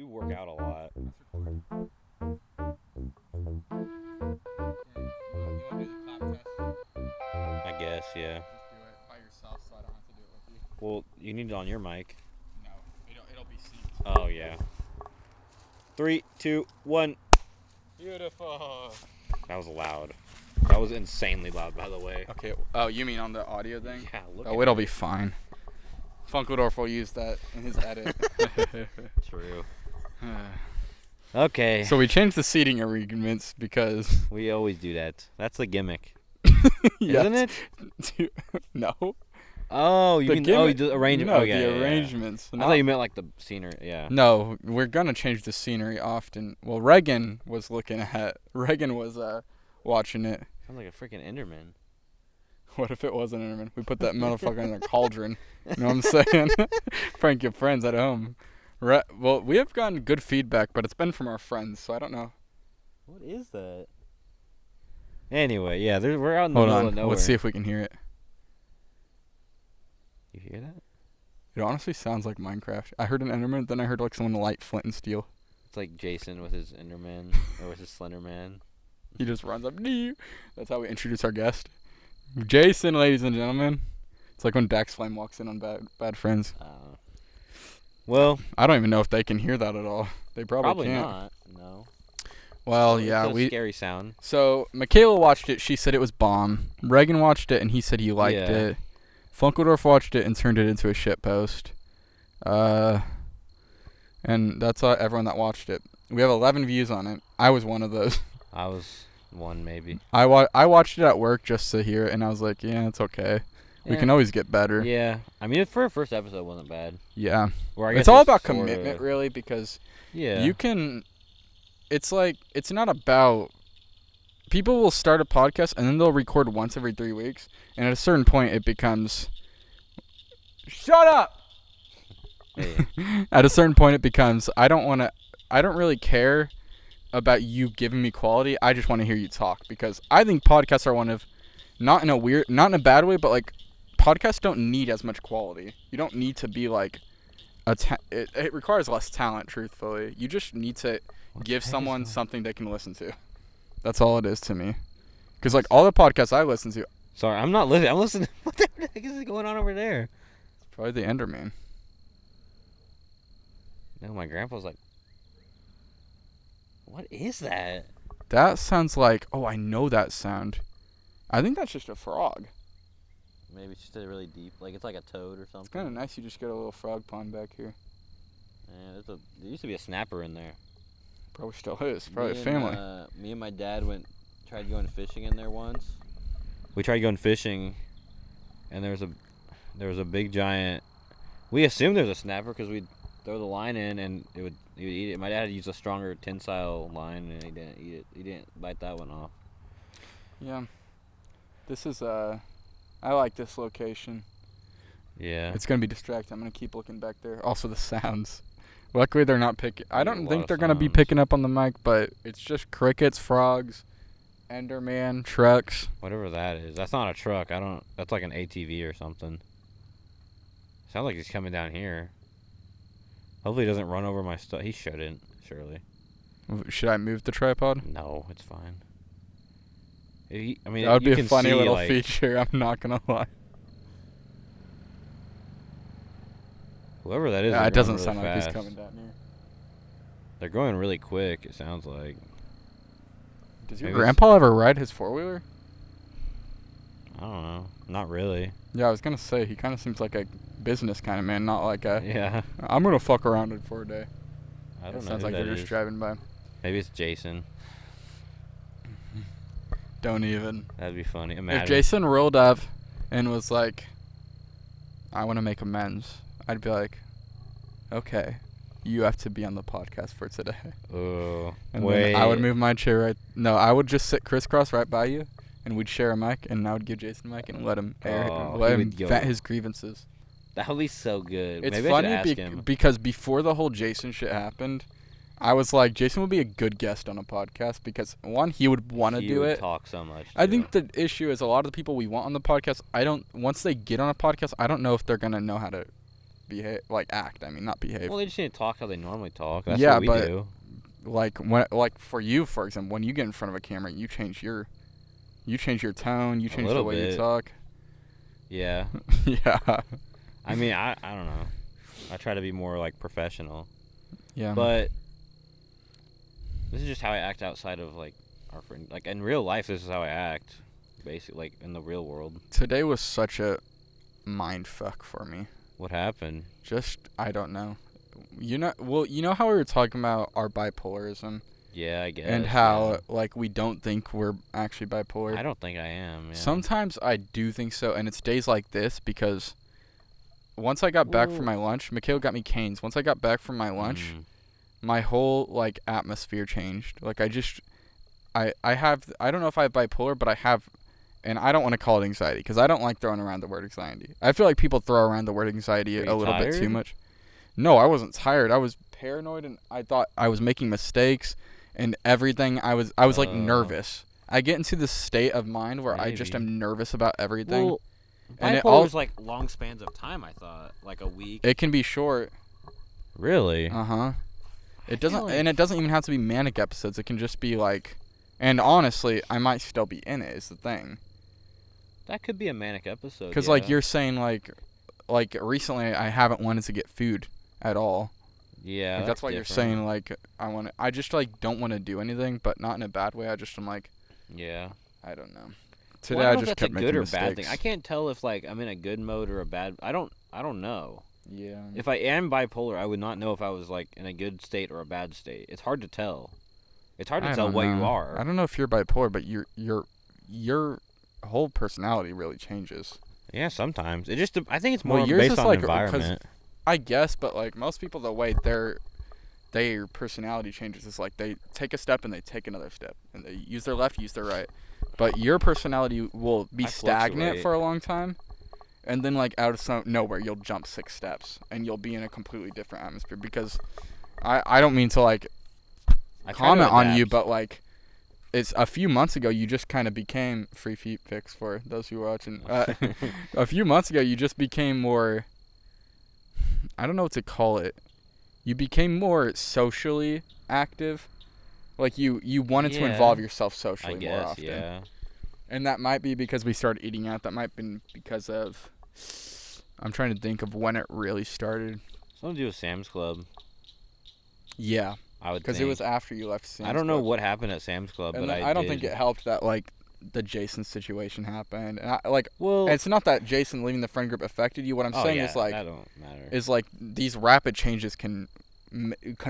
work out a lot. You want to do the clap test? I guess, yeah. Just do it by yourself so I don't have to do it with you. Well, you need it on your mic. No, it'll be synced. Oh, yeah. 3, 2, 1. Beautiful. That was loud. That was insanely loud, by the way. Okay. Oh, you mean on the audio thing? Yeah, look Oh, at it'll it. be fine. Funkledorf will use that in his edit. True. Okay. So we changed the seating arrangements because... We always do that. That's the gimmick. Yes. Isn't it? No. Oh, you mean the arrangement? No, Oh, yeah, the yeah, arrangements. I thought you meant like the scenery. Yeah. No, we're gonna change the scenery often. Well, Reagan was watching it. Sounds like a freaking Enderman. What if it wasn't Enderman? We put that motherfucker in a cauldron. You know what I'm saying? Prank your friends at home. Well, we have gotten good feedback, but it's been from our friends, so I don't know. What is that? Anyway, yeah, we're out in the middle of nowhere. Let's see if we can hear it. You hear that? It honestly sounds like Minecraft. I heard an Enderman, then I heard like someone light flint and steel. It's like Jason with his Enderman or with his Slender Man. He just runs up. That's how we introduce our guest. Jason, ladies and gentlemen. It's like when Dax Flame walks in on Bad Friends. Well, I don't even know if they can hear that at all. They probably can't. Not. No. Well, yeah, it's a scary sound. So Michaela watched it. She said it was bomb. Reagan watched it and he said he liked it. Funkledorf watched it and turned it into a shit post. And that's everyone that watched it. We have 11 views on it. I was one of those. I was one maybe. I watched it at work just to hear it, and I was like, yeah, it's okay. We can always get better. Yeah. I mean, for a first episode, it wasn't bad. Yeah. I guess it's all about commitment, really, because you can... It's like, it's not about... People will start a podcast, and then they'll record once every 3 weeks, and at a certain point, it becomes... Shut up! Hey. At a certain point, it becomes, I don't really care about you giving me quality. I just want to hear you talk, because I think podcasts are one of, not in a bad way, but like, podcasts don't need as much quality. You don't need to be like, it requires less talent, truthfully. You just need to give someone something they can listen to. That's all it is to me. Because like all the podcasts I listen to. Sorry, I'm not listening. I'm listening. What the heck is going on over there? It's probably the Enderman. No, my grandpa's like, what is that? That sounds like, oh, I know that sound. I think that's just a frog. Maybe it's just a really deep, like it's like a toad or something. It's kind of nice you just get a little frog pond back here. Yeah, there used to be a snapper in there. Probably still is. Probably a family. Me and my dad tried going fishing in there once. We tried going fishing, and there was a big giant. We assumed there was a snapper because we'd throw the line in and he would eat it. My dad had used a stronger tensile line and he didn't eat it. He didn't bite that one off. Yeah. This is I like this location. Yeah. It's gonna be distracting. I'm gonna keep looking back there. Also the sounds. Luckily they're not picking. I don't think they're gonna be picking up on the mic, but it's just crickets, frogs, Enderman, trucks. Whatever that is. That's not a truck. That's like an ATV or something. Sounds like he's coming down here. Hopefully he doesn't run over my stuff. He shouldn't, surely. Should I move the tripod? No, it's fine. That would be a funny little feature, I'm not gonna lie. Whoever that is, it doesn't really sound fast. like he's coming down here. They're going really quick, it sounds like. Does your grandpa ever ride his four-wheeler? I don't know. Not really. Yeah, I was gonna say, he kind of seems like a business kind of man, not like a... Yeah. I'm gonna fuck around it for a day. I don't know. Sounds like they're just driving by. Maybe it's Jason. Don't even. That'd be funny. Imagine. If Jason rolled up and was like, I want to make amends, I'd be like, okay, you have to be on the podcast for today. Oh, and then I would move my chair right. No, I would just sit crisscross right by you, and we'd share a mic, and I would give Jason a mic and let him vent his grievances. That would be so good. It's Maybe funny I should ask him. Because before the whole Jason shit happened, I was like, Jason would be a good guest on a podcast because, one, he would want to do it. He would talk so much. I think the issue is a lot of the people we want on the podcast, once they get on a podcast, I don't know if they're going to know how to behave, like act. I mean, not behave. Well, they just need to talk how they normally talk. That's Yeah, what we but do. like for you, for example, when you get in front of a camera, you change your tone, you change the little way bit. you talk. Yeah. Yeah. I mean, I don't know. I try to be more like professional. Yeah. But this is just how I act outside of like our friend. Like in real life, this is how I act. Basically, like in the real world. Today was such a mind fuck for me. What happened? Just I don't know. You know how we were talking about our bipolarism Yeah, I guess. and how like we don't think we're actually bipolar. I don't think I am. Yeah. Sometimes I do think so, and it's days like this because once I got back from my lunch, Mikhail got me canes. Once I got back from my lunch, my whole like atmosphere changed. Like I don't know if I have bipolar, but I have, and I don't want to call it anxiety because I don't like throwing around the word anxiety. I feel like people throw around the word anxiety a little bit too much. No, I wasn't tired. I was paranoid, and I thought I was making mistakes and everything. I was like nervous. I get into this state of mind where I just am nervous about everything. Well, and it bipolar is like long spans of time. I thought like a week. It can be short. Really? It doesn't, and it doesn't even have to be manic episodes. It can just be like, and honestly, I might still be in it. Is the thing. That could be a manic episode. Because like you're saying, like recently I haven't wanted to get food at all. Yeah. Like, that's why you're saying like I just like don't want to do anything, but not in a bad way. I just am like. Yeah. I don't know. Today I just kept making mistakes. That's a good or bad thing. I can't tell if like I'm in a good mode or a bad. I don't know. Yeah. If I am bipolar, I would not know if I was like in a good state or a bad state. It's hard to tell. It's hard to tell what you are. I don't know if you're bipolar, but your whole personality really changes. Yeah, sometimes. I think it's more yours based is on like, environment. I guess, but like most people, the way their personality changes is like they take a step and they take another step, and they use their left, use their right. But your personality will be stagnant for a long time, and then like out of nowhere you'll jump 6 steps and you'll be in a completely different atmosphere. Because I don't mean to like comment on you, but like it's a few months ago you just kind of became free feet pics for those who are watching. A few months ago you just became more. I don't know what to call it. You became more socially active. Like you wanted to involve yourself socially more often. Yeah. And that might be because we started eating out. That might have been because of. I'm trying to think of when it really started. Something to do with Sam's Club. Yeah. I would. Because it was after you left Sam's Club. I don't know what happened at Sam's Club, and but I don't think it helped that like the Jason situation happened. And it's not that Jason leaving the friend group affected you. What I'm saying is like that don't matter. Is like these rapid changes can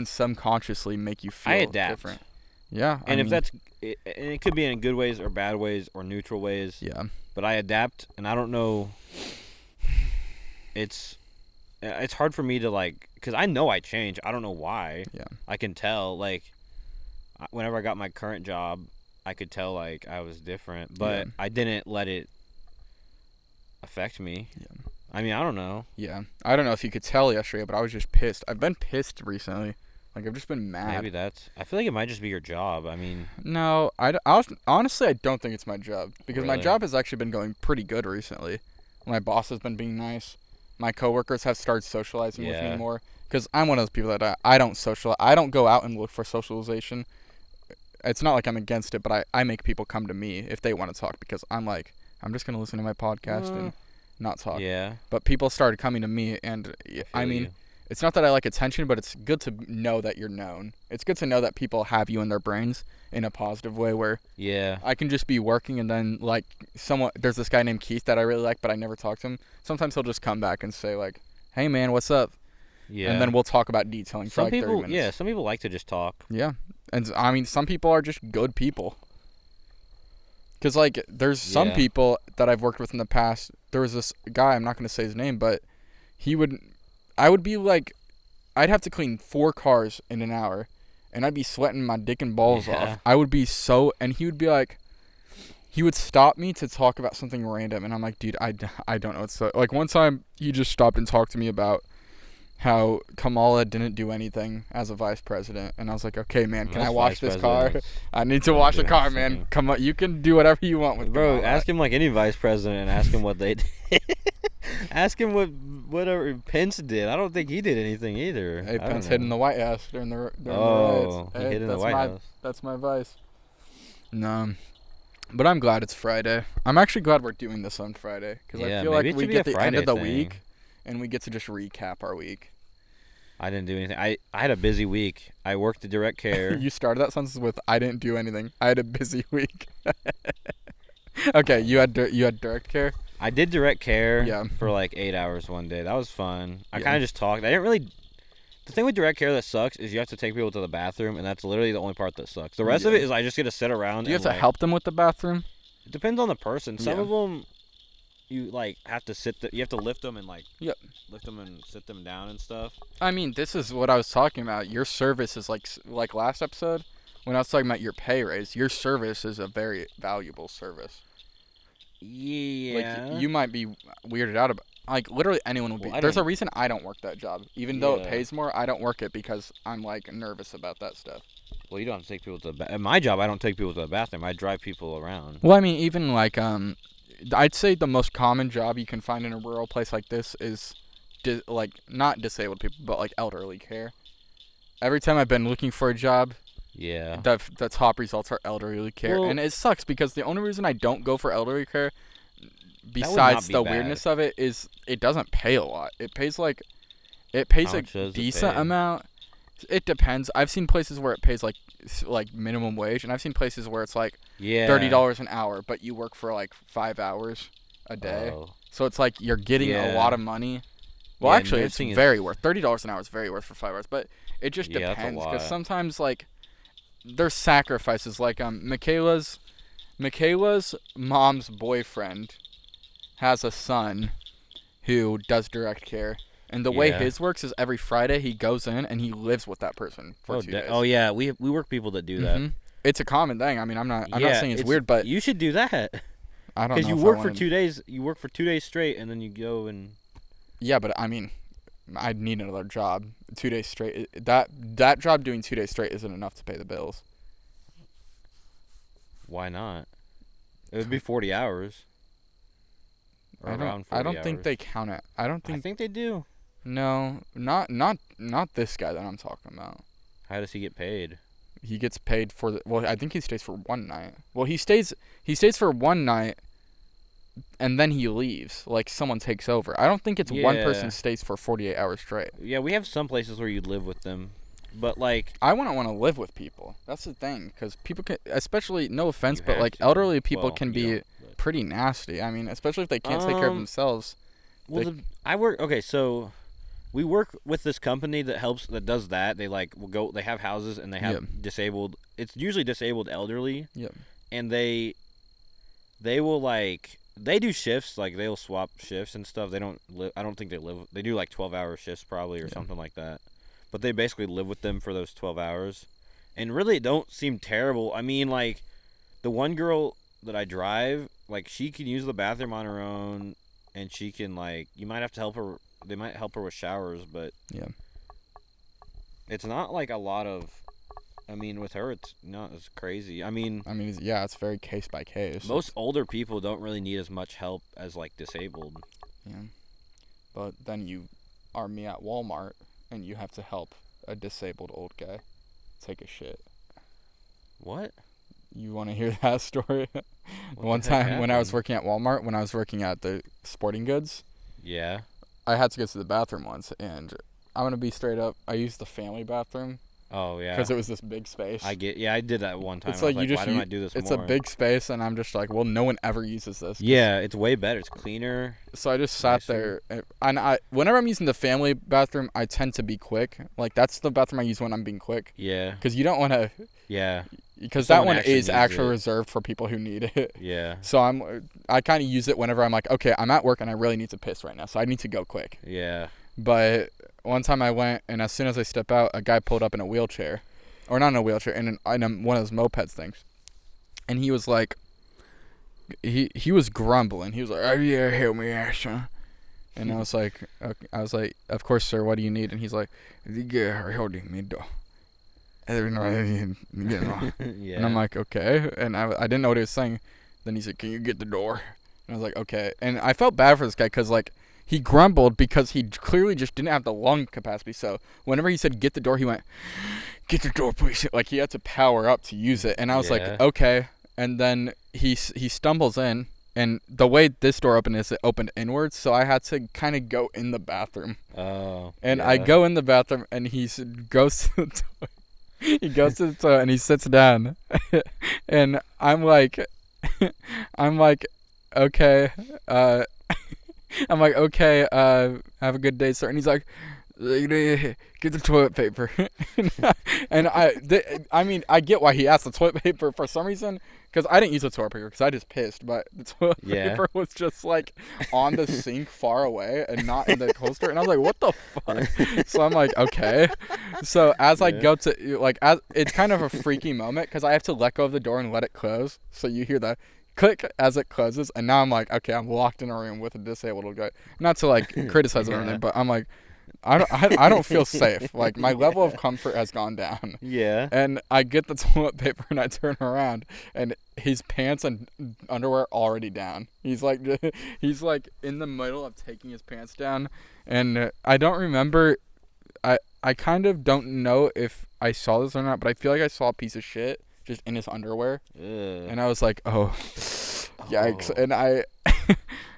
subconsciously make you feel different. Yeah, and it could be in good ways or bad ways or neutral ways. Yeah, but I adapt, and I don't know. It's hard for me to like, because I know I change. I don't know why. Yeah, I can tell. Like, whenever I got my current job, I could tell like I was different, but I didn't let it affect me. Yeah. I mean, I don't know. Yeah, I don't know if you could tell yesterday, but I was just pissed. I've been pissed recently. Like, I've just been mad. Maybe I feel like it might just be your job. I mean. No, honestly, I don't think it's my job. Because my job has actually been going pretty good recently. My boss has been being nice. My coworkers have started socializing with me more. Because I'm one of those people that I don't socialize. I don't go out and look for socialization. It's not like I'm against it, but I make people come to me if they want to talk. Because I'm like, I'm just going to listen to my podcast and not talk. Yeah. But people started coming to me, and I mean, it's not that I like attention, but it's good to know that you're known. It's good to know that people have you in their brains in a positive way where I can just be working and then like there's this guy named Keith that I really like, but I never talk to him. Sometimes he'll just come back and say like, "Hey man, what's up?" Yeah. And then we'll talk about detailing for like 30 minutes. Yeah, some people like to just talk. Yeah. And I mean, some people are just good people. Because, like, there's some people that I've worked with in the past. There was this guy, I'm not going to say his name, but I would be like, I'd have to clean 4 cars in an hour, and I'd be sweating my dick and balls off. I would be and he would be like, he would stop me to talk about something random, and I'm like, dude, I don't know. It's like, one time, he just stopped and talked to me about how Kamala didn't do anything as a vice president. And I was like, okay, man, can I wash this car? I need to wash the car, man. Come on, you can do whatever you want with Bro, Kamala. ask him like any vice president and ask him what they did. Ask him whatever Pence did. I don't think he did anything either. Hey, Pence hid in the White House during the Oh, riots. he Hey, hid in the White House. That's my advice. No, but I'm glad it's Friday. I'm actually glad we're doing this on Friday because I feel like we get the end of the week and we get to just recap our week. I didn't do anything. I had a busy week. I worked at Direct Care. You started that sentence with "I didn't do anything. I had a busy week." Okay, you had Direct Care. I did Direct Care Yeah. for like 8 hours one day. That was fun. I Yeah. kind of just talked. I didn't really. The thing with Direct Care that sucks is you have to take people to the bathroom, and that's literally the only part that sucks. The rest of it is I just get to sit around. Do you have to help them with the bathroom? It depends on the person. Some of them, you like have to you have to lift them and lift them and sit them down and stuff. I mean, this is what I was talking about. Your service is like last episode when I was talking about your pay raise. Your service is a very valuable service. Yeah. Like you might be weirded out about. Like literally anyone would be. There's a reason I don't work that job, even though it pays more. I don't work it because I'm like nervous about that stuff. Well, you don't have to take people to the bathroom. At my job, I don't take people to the bathroom. I drive people around. Well, I mean, even like I'd say the most common job you can find in a rural place like this is like not disabled people, but like elderly care. Every time I've been looking for a job, the top results are elderly care, and it sucks because the only reason I don't go for elderly care, besides the weirdness of it, is it doesn't pay a lot. It pays a decent amount. It depends. I've seen places where it pays like minimum wage, and I've seen places where it's like $30 an hour, but you work for like 5 hours a day. So it's like you're getting a lot of money. Well, actually, it's very worth. $30 an hour is very worth for 5 hours, but it just depends because sometimes like there's sacrifices. Like Michaela's mom's boyfriend has a son who does Direct Care. And the way his works is every Friday he goes in and he lives with that person for 2 days. Oh yeah, we work people that do that. It's a common thing. I mean, I'm not saying it's weird, but you should do that. I don't know. Because you work for 2 days. You work for 2 days straight, and then you go and. Yeah, but I mean, I'd need another job 2 days straight. That job doing 2 days straight isn't enough to pay the bills. Why not? It would be 40 hours. I don't think they count it. I think they do. No, not this guy that I'm talking about. How does he get paid? He gets paid for I think he stays for one night. Well, he stays for one night, and then he leaves. Like someone takes over. I don't think it's one person stays for 48 hours straight. Yeah, we have some places where you live with them, but like I wouldn't want to live with people. That's the thing, because people can, especially no offense, but like elderly people can be pretty nasty. I mean, especially if they can't take care of themselves. Well, so we work with this company that does that. They they have houses and they have disabled. It's usually disabled elderly. Yep. And they will they do shifts, like they'll swap shifts and stuff. They don't live. I don't think they live. They do like 12-hour shifts probably or something like that. But they basically live with them for those 12 hours, and really it don't seem terrible. I mean, like the one girl that I drive, like she can use the bathroom on her own, and she can you might have to help her. They might help her with showers, but it's not like a lot of. I mean, with her, it's not as crazy. It's very case by case. Most older people don't really need as much help as disabled. Yeah, but then you are me at Walmart, and you have to help a disabled old guy take a shit. What? You want to hear that story? One time when I was working at Walmart, when I was working at the sporting goods. Yeah. I had to go to the bathroom once, and I'm going to be straight up. I used the family bathroom. Oh, yeah. Because it was this big space. I did that one time. It's like, why don't I do this it's more? a big space, and I'm just like, well, no one ever uses this. Yeah, it's way better. It's cleaner. So I just sat there, and whenever I'm using the family bathroom, I tend to be quick. Like, that's the bathroom I use when I'm being quick. Yeah. Because you don't want to... Yeah. Because that one is actually reserved for people who need it. Yeah. So I kind of use it whenever I'm like, okay, I'm at work and I really need to piss right now, so I need to go quick. Yeah. But one time I went, and as soon as I step out, a guy pulled up in a wheelchair. Or not in a wheelchair, in one of those mopeds things. And he was like, he was grumbling. He was like, oh yeah, help me out, son. And I was like, of course, sir, what do you need? And he's like, yeah. And I'm like, okay. And I didn't know what he was saying. Then he said, can you get the door? And I was like, okay. And I felt bad for this guy because, like, he grumbled because he clearly just didn't have the lung capacity. So whenever he said get the door, he went, get the door, please. Like he had to power up to use it. And I was like, okay. And then he stumbles in. And the way this door opened is it opened inwards, so I had to kind of go in the bathroom. Oh. And I go in the bathroom, and he goes to the toilet. He goes to the toilet, and he sits down. And I'm like, okay. I'm like, okay, have a good day, sir. And he's like, get the toilet paper. And I mean, I get why he asked the toilet paper for some reason, because I didn't use the toilet paper because I just pissed, but the toilet paper was just like on the sink far away and not in the holster. And I was like, what the fuck? So I'm like, okay. So as I go to, like, it's kind of a freaky moment because I have to let go of the door and let it close. So you hear the click as it closes. And now I'm like, okay, I'm locked in a room with a disabled guy. Not to like criticize or anything, but I'm like, I don't feel safe. Like, my level of comfort has gone down. Yeah. And I get the toilet paper and I turn around and his pants and underwear already down. He's like in the middle of taking his pants down, and I don't remember. I kind of don't know if I saw this or not, but I feel like I saw a piece of shit just in his underwear. Ugh. And I was like, oh, yikes. And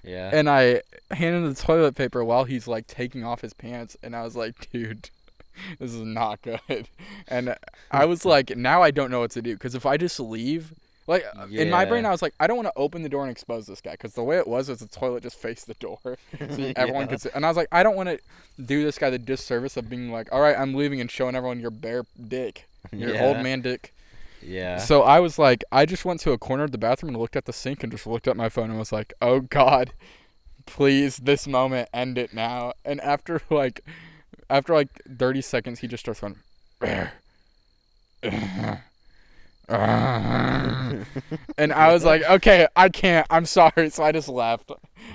and I handed him the toilet paper while he's like taking off his pants, and I was like, dude, this is not good. And I was like, now I don't know what to do, because if I just leave, like, in my brain I was like, I don't want to open the door and expose this guy, because the way it was the toilet just faced the door, so everyone could see. And I was like, I don't want to do this guy the disservice of being like, all right, I'm leaving, and showing everyone your bare dick, your old man dick. Yeah. So I was like, I just went to a corner of the bathroom and looked at the sink and just looked at my phone and was like, oh God, please, this moment, end it now. And after like 30 seconds, he just starts going, and I was like, okay, I can't, I'm sorry. So I just left.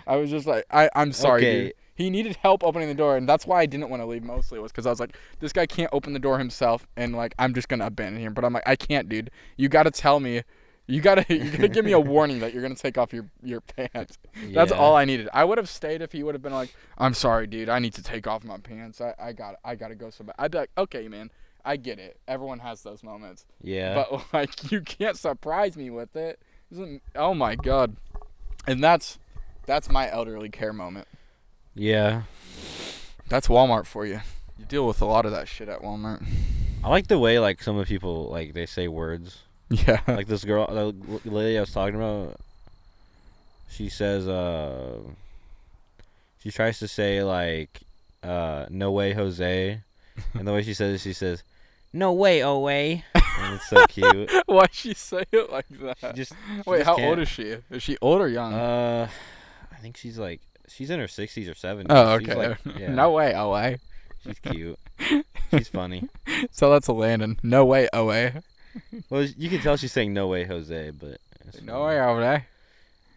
I was just like, I'm sorry, dude. He needed help opening the door, and that's why I didn't want to leave mostly, was because I was like, this guy can't open the door himself, and like, I'm just going to abandon him. But I'm like, I can't, dude. You got to tell me. You gotta give me a warning that you're going to take off your pants. Yeah. That's all I needed. I would have stayed if he would have been like, I'm sorry, dude. I need to take off my pants. I got to go so bad. I'd be like, okay, man. I get it. Everyone has those moments. Yeah. But like, you can't surprise me with it. Oh my God. And that's my elderly care moment. Yeah. That's Walmart for you. You deal with a lot of that shit at Walmart. I like the way, like, some of the people, like, they say words. Yeah. Like this girl, the lady I was talking about, she says, she tries to say, like, no way, Jose. And the way she says, no way, Owe. And it's so cute. Why'd she say it like that? She Wait, just how can't. old is she? Is she old or young? I think she's in her 60s or 70s. Oh, okay. She's like, yeah. No way, Owe. She's cute. She's funny. So that's a Landon. No way, Owe. Well, you can tell she's saying no way, Jose, but no way, Owe.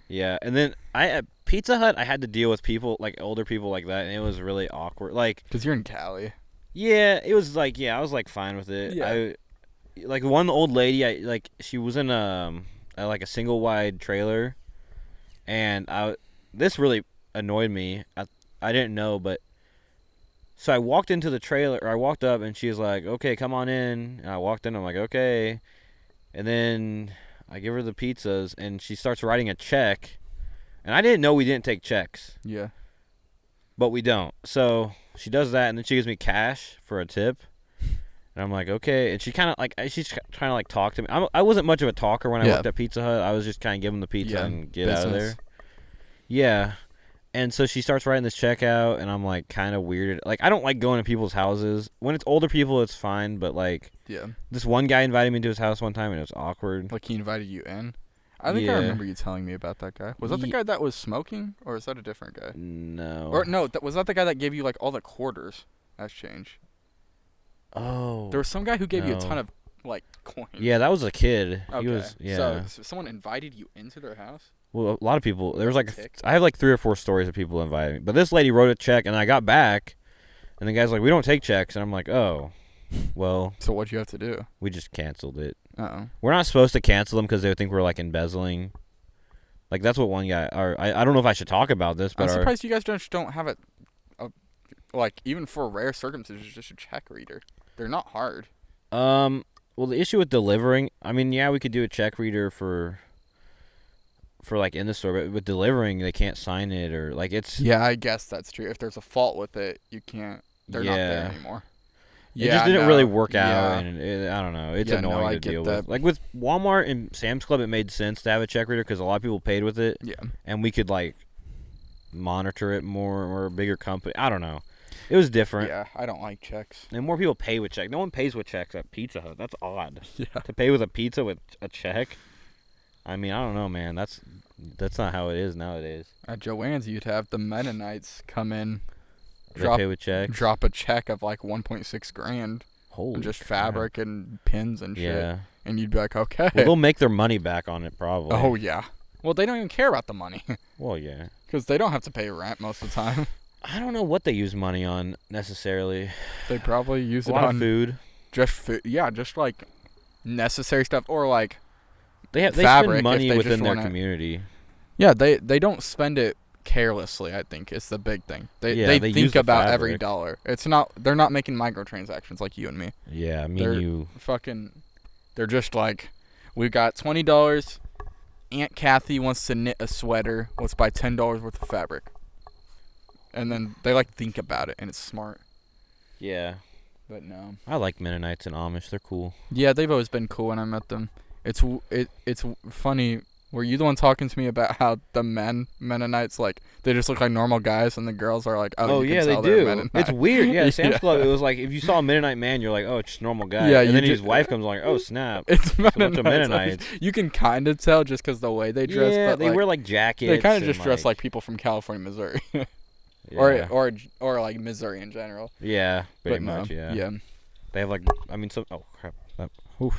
Yeah, and then at Pizza Hut, I had to deal with people, like, older people like that, and it was really awkward. Like, because you're in Cali. Yeah, it was like, I was like fine with it. Yeah. Like one old lady, she was in like a single wide trailer, and this really annoyed me. I didn't know, but so I walked into the trailer, or I walked up, and she was like, "Okay, come on in." And I walked in, I'm like, "Okay," and then I give her the pizzas, and she starts writing a check, and I didn't know we didn't take checks. Yeah. But we don't. So she does that, and then she gives me cash for a tip. And I'm like, okay. And she kind of like, she's trying to like talk to me. I wasn't much of a talker when I worked at Pizza Hut. I was just kind of giving the pizza and get out of there. Yeah. And so she starts writing this check out, and I'm like kind of weirded. Like, I don't like going to people's houses. When it's older people, it's fine. But like, this one guy invited me to his house one time, and it was awkward. Like, he invited you in? I think I remember you telling me about that guy. Was that the guy that was smoking, or is that a different guy? No. Or no, was that the guy that gave you like all the quarters as change? Oh. There was some guy who gave you a ton of like coins. Yeah, that was a kid. Okay. He was So someone invited you into their house? Well, a lot of people. There was like I have like 3 or 4 stories of people inviting me. But this lady wrote a check, and I got back, and the guy's like, "We don't take checks," and I'm like, "Oh, well." So what'd you have to do? We just canceled it. Uh-oh. We're not supposed to cancel them because they would think we're like embezzling. Like that's what one guy. Or I don't know if I should talk about this, but I'm surprised you guys don't have it. Like even for rare circumstances, just a check reader. They're not hard. Well, the issue with delivering, I mean, yeah, we could do a check reader for like in the store, but with delivering, they can't sign it or like it's. Yeah, I guess that's true. If there's a fault with it, you can't. They're not there anymore. It just didn't really work out, and I don't know. It's annoying to deal with. Like with Walmart and Sam's Club, it made sense to have a check reader because a lot of people paid with it. Yeah. And we could like monitor it more. Or a bigger company. I don't know. It was different. Yeah, I don't like checks. And more people pay with checks. No one pays with checks at Pizza Hut. That's odd. Yeah. To pay with a pizza with a check. I mean, I don't know, man. That's not how it is nowadays. At Joanne's, you'd have the Mennonites come in. Pay with checks. Drop a check of like 1.6 grand. Holy and just crap. fabric and pins and shit. Yeah. And you'd be like, okay. Well, they'll make their money back on it probably. Oh, yeah. Well, they don't even care about the money. Well, yeah. Because they don't have to pay rent most of the time. I don't know what they use money on necessarily. They probably use a it lot on of food. Just food. Yeah, just like necessary stuff or like they fabric spend money within their wanna, community. Yeah, they don't spend it carelessly, I think is the big thing. They think about every dollar. They're not making microtransactions like you and me. Yeah, and you. They're just like, we got $20. Aunt Kathy wants to knit a sweater. Let's buy $10 worth of fabric. And then they like think about it, and it's smart. Yeah. But no. I like Mennonites and Amish. They're cool. Yeah, they've always been cool when I met them. It's funny. Were you the one talking to me about how the Mennonites, like, they just look like normal guys, and the girls are like, oh yeah, they do. It's weird. Yeah, Sam's Club, it was like, if you saw a Mennonite man, you're like, oh, it's just a normal guy. Yeah, and then his wife comes along, oh, snap. It's Mennonites. Mennonites. You can kind of tell just because the way they dress. Yeah, but they wear, like, jackets. They kind of just dress like people from California, Missouri. Yeah. Or like Missouri in general. Yeah, pretty much, yeah. Yeah. They have, like, I mean, oh, crap.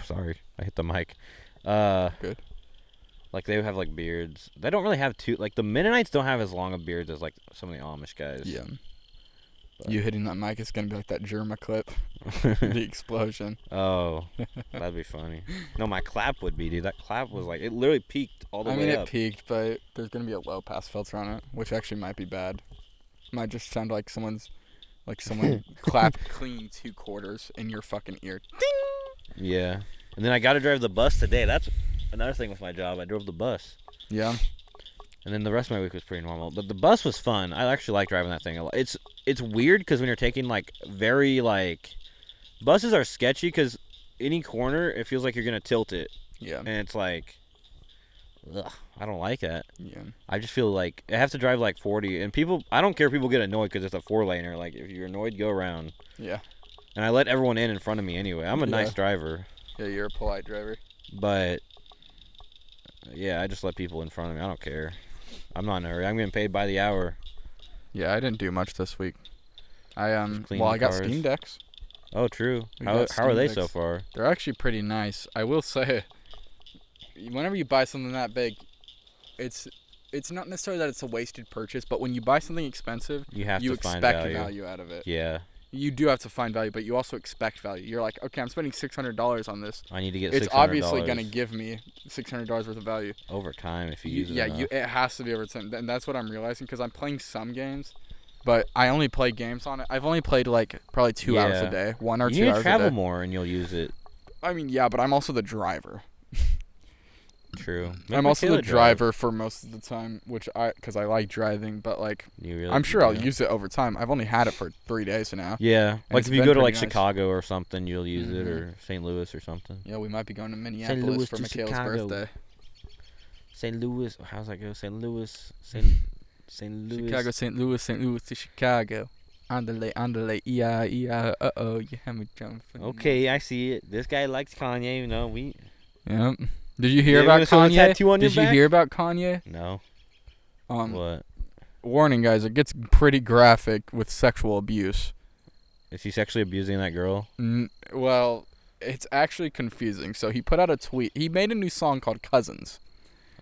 Sorry. I hit the mic. Good. Like, they have, like, beards. They don't really have like, the Mennonites don't have as long of beards as, like, some of the Amish guys. Yeah. But. You hitting that mic is going to be like that Germa clip. The explosion. Oh, that'd be funny. No, my clap would be, dude. That clap was, like, it literally peaked all the way up. I mean, it peaked, but there's going to be a low pass filter on it, which actually might be bad. Might just sound like someone clapped clean 2 quarters in your fucking ear. Ding! Yeah. And then I got to drive the bus today. That's another thing with my job. I drove the bus. Yeah. And then the rest of my week was pretty normal. But the bus was fun. I actually like driving that thing a lot. It's weird because when you're taking, like, very, like... Buses are sketchy because any corner, it feels like you're going to tilt it. Yeah. And it's like... Ugh, I don't like that. Yeah. I just feel like I have to drive like 40, and I don't care if people get annoyed because it's a 4-laner. Like, if you're annoyed, go around. Yeah. And I let everyone in front of me anyway. I'm a nice driver. Yeah, you're a polite driver. But yeah, I just let people in front of me. I don't care. I'm not in a hurry. I'm getting paid by the hour. Yeah, I didn't do much this week. I got cars. Steam Decks. Oh, true. How are they so far? They're actually pretty nice. I will say, whenever you buy something that big, it's not necessarily that it's a wasted purchase, but when you buy something expensive, you expect value out of it. Yeah. You do have to find value, but you also expect value. You're like, okay, I'm spending $600 on this. I need to get $600. It's obviously going to give me $600 worth of value. Over time, if you use it enough. It has to be over time. And that's what I'm realizing because I'm playing some games, but I only play games on it. I've only played like probably 2 hours a day, 1 or 2 hours a day. You need to travel more and you'll use it. I mean, yeah, but I'm also the driver. True. I'm also the driver for most of the time, because I like driving, but like I'm sure I'll use it over time. I've only had it for 3 days now. Yeah, like if you go to like Chicago or something, you'll use it, or St. Louis or something. Yeah, we might be going to Minneapolis for Michaela's birthday. St. Louis, how's that go? St. Louis, St. Louis. Chicago, St. Louis to Chicago. Andale, yeah, uh-oh, you have me jumping. Okay, I see it. This guy likes Kanye, we... Yep. Did you hear about Kanye? Did you hear about Kanye? No. What? Warning, guys, it gets pretty graphic with sexual abuse. Is he sexually abusing that girl? Well, it's actually confusing. So he put out a tweet. He made a new song called Cousins.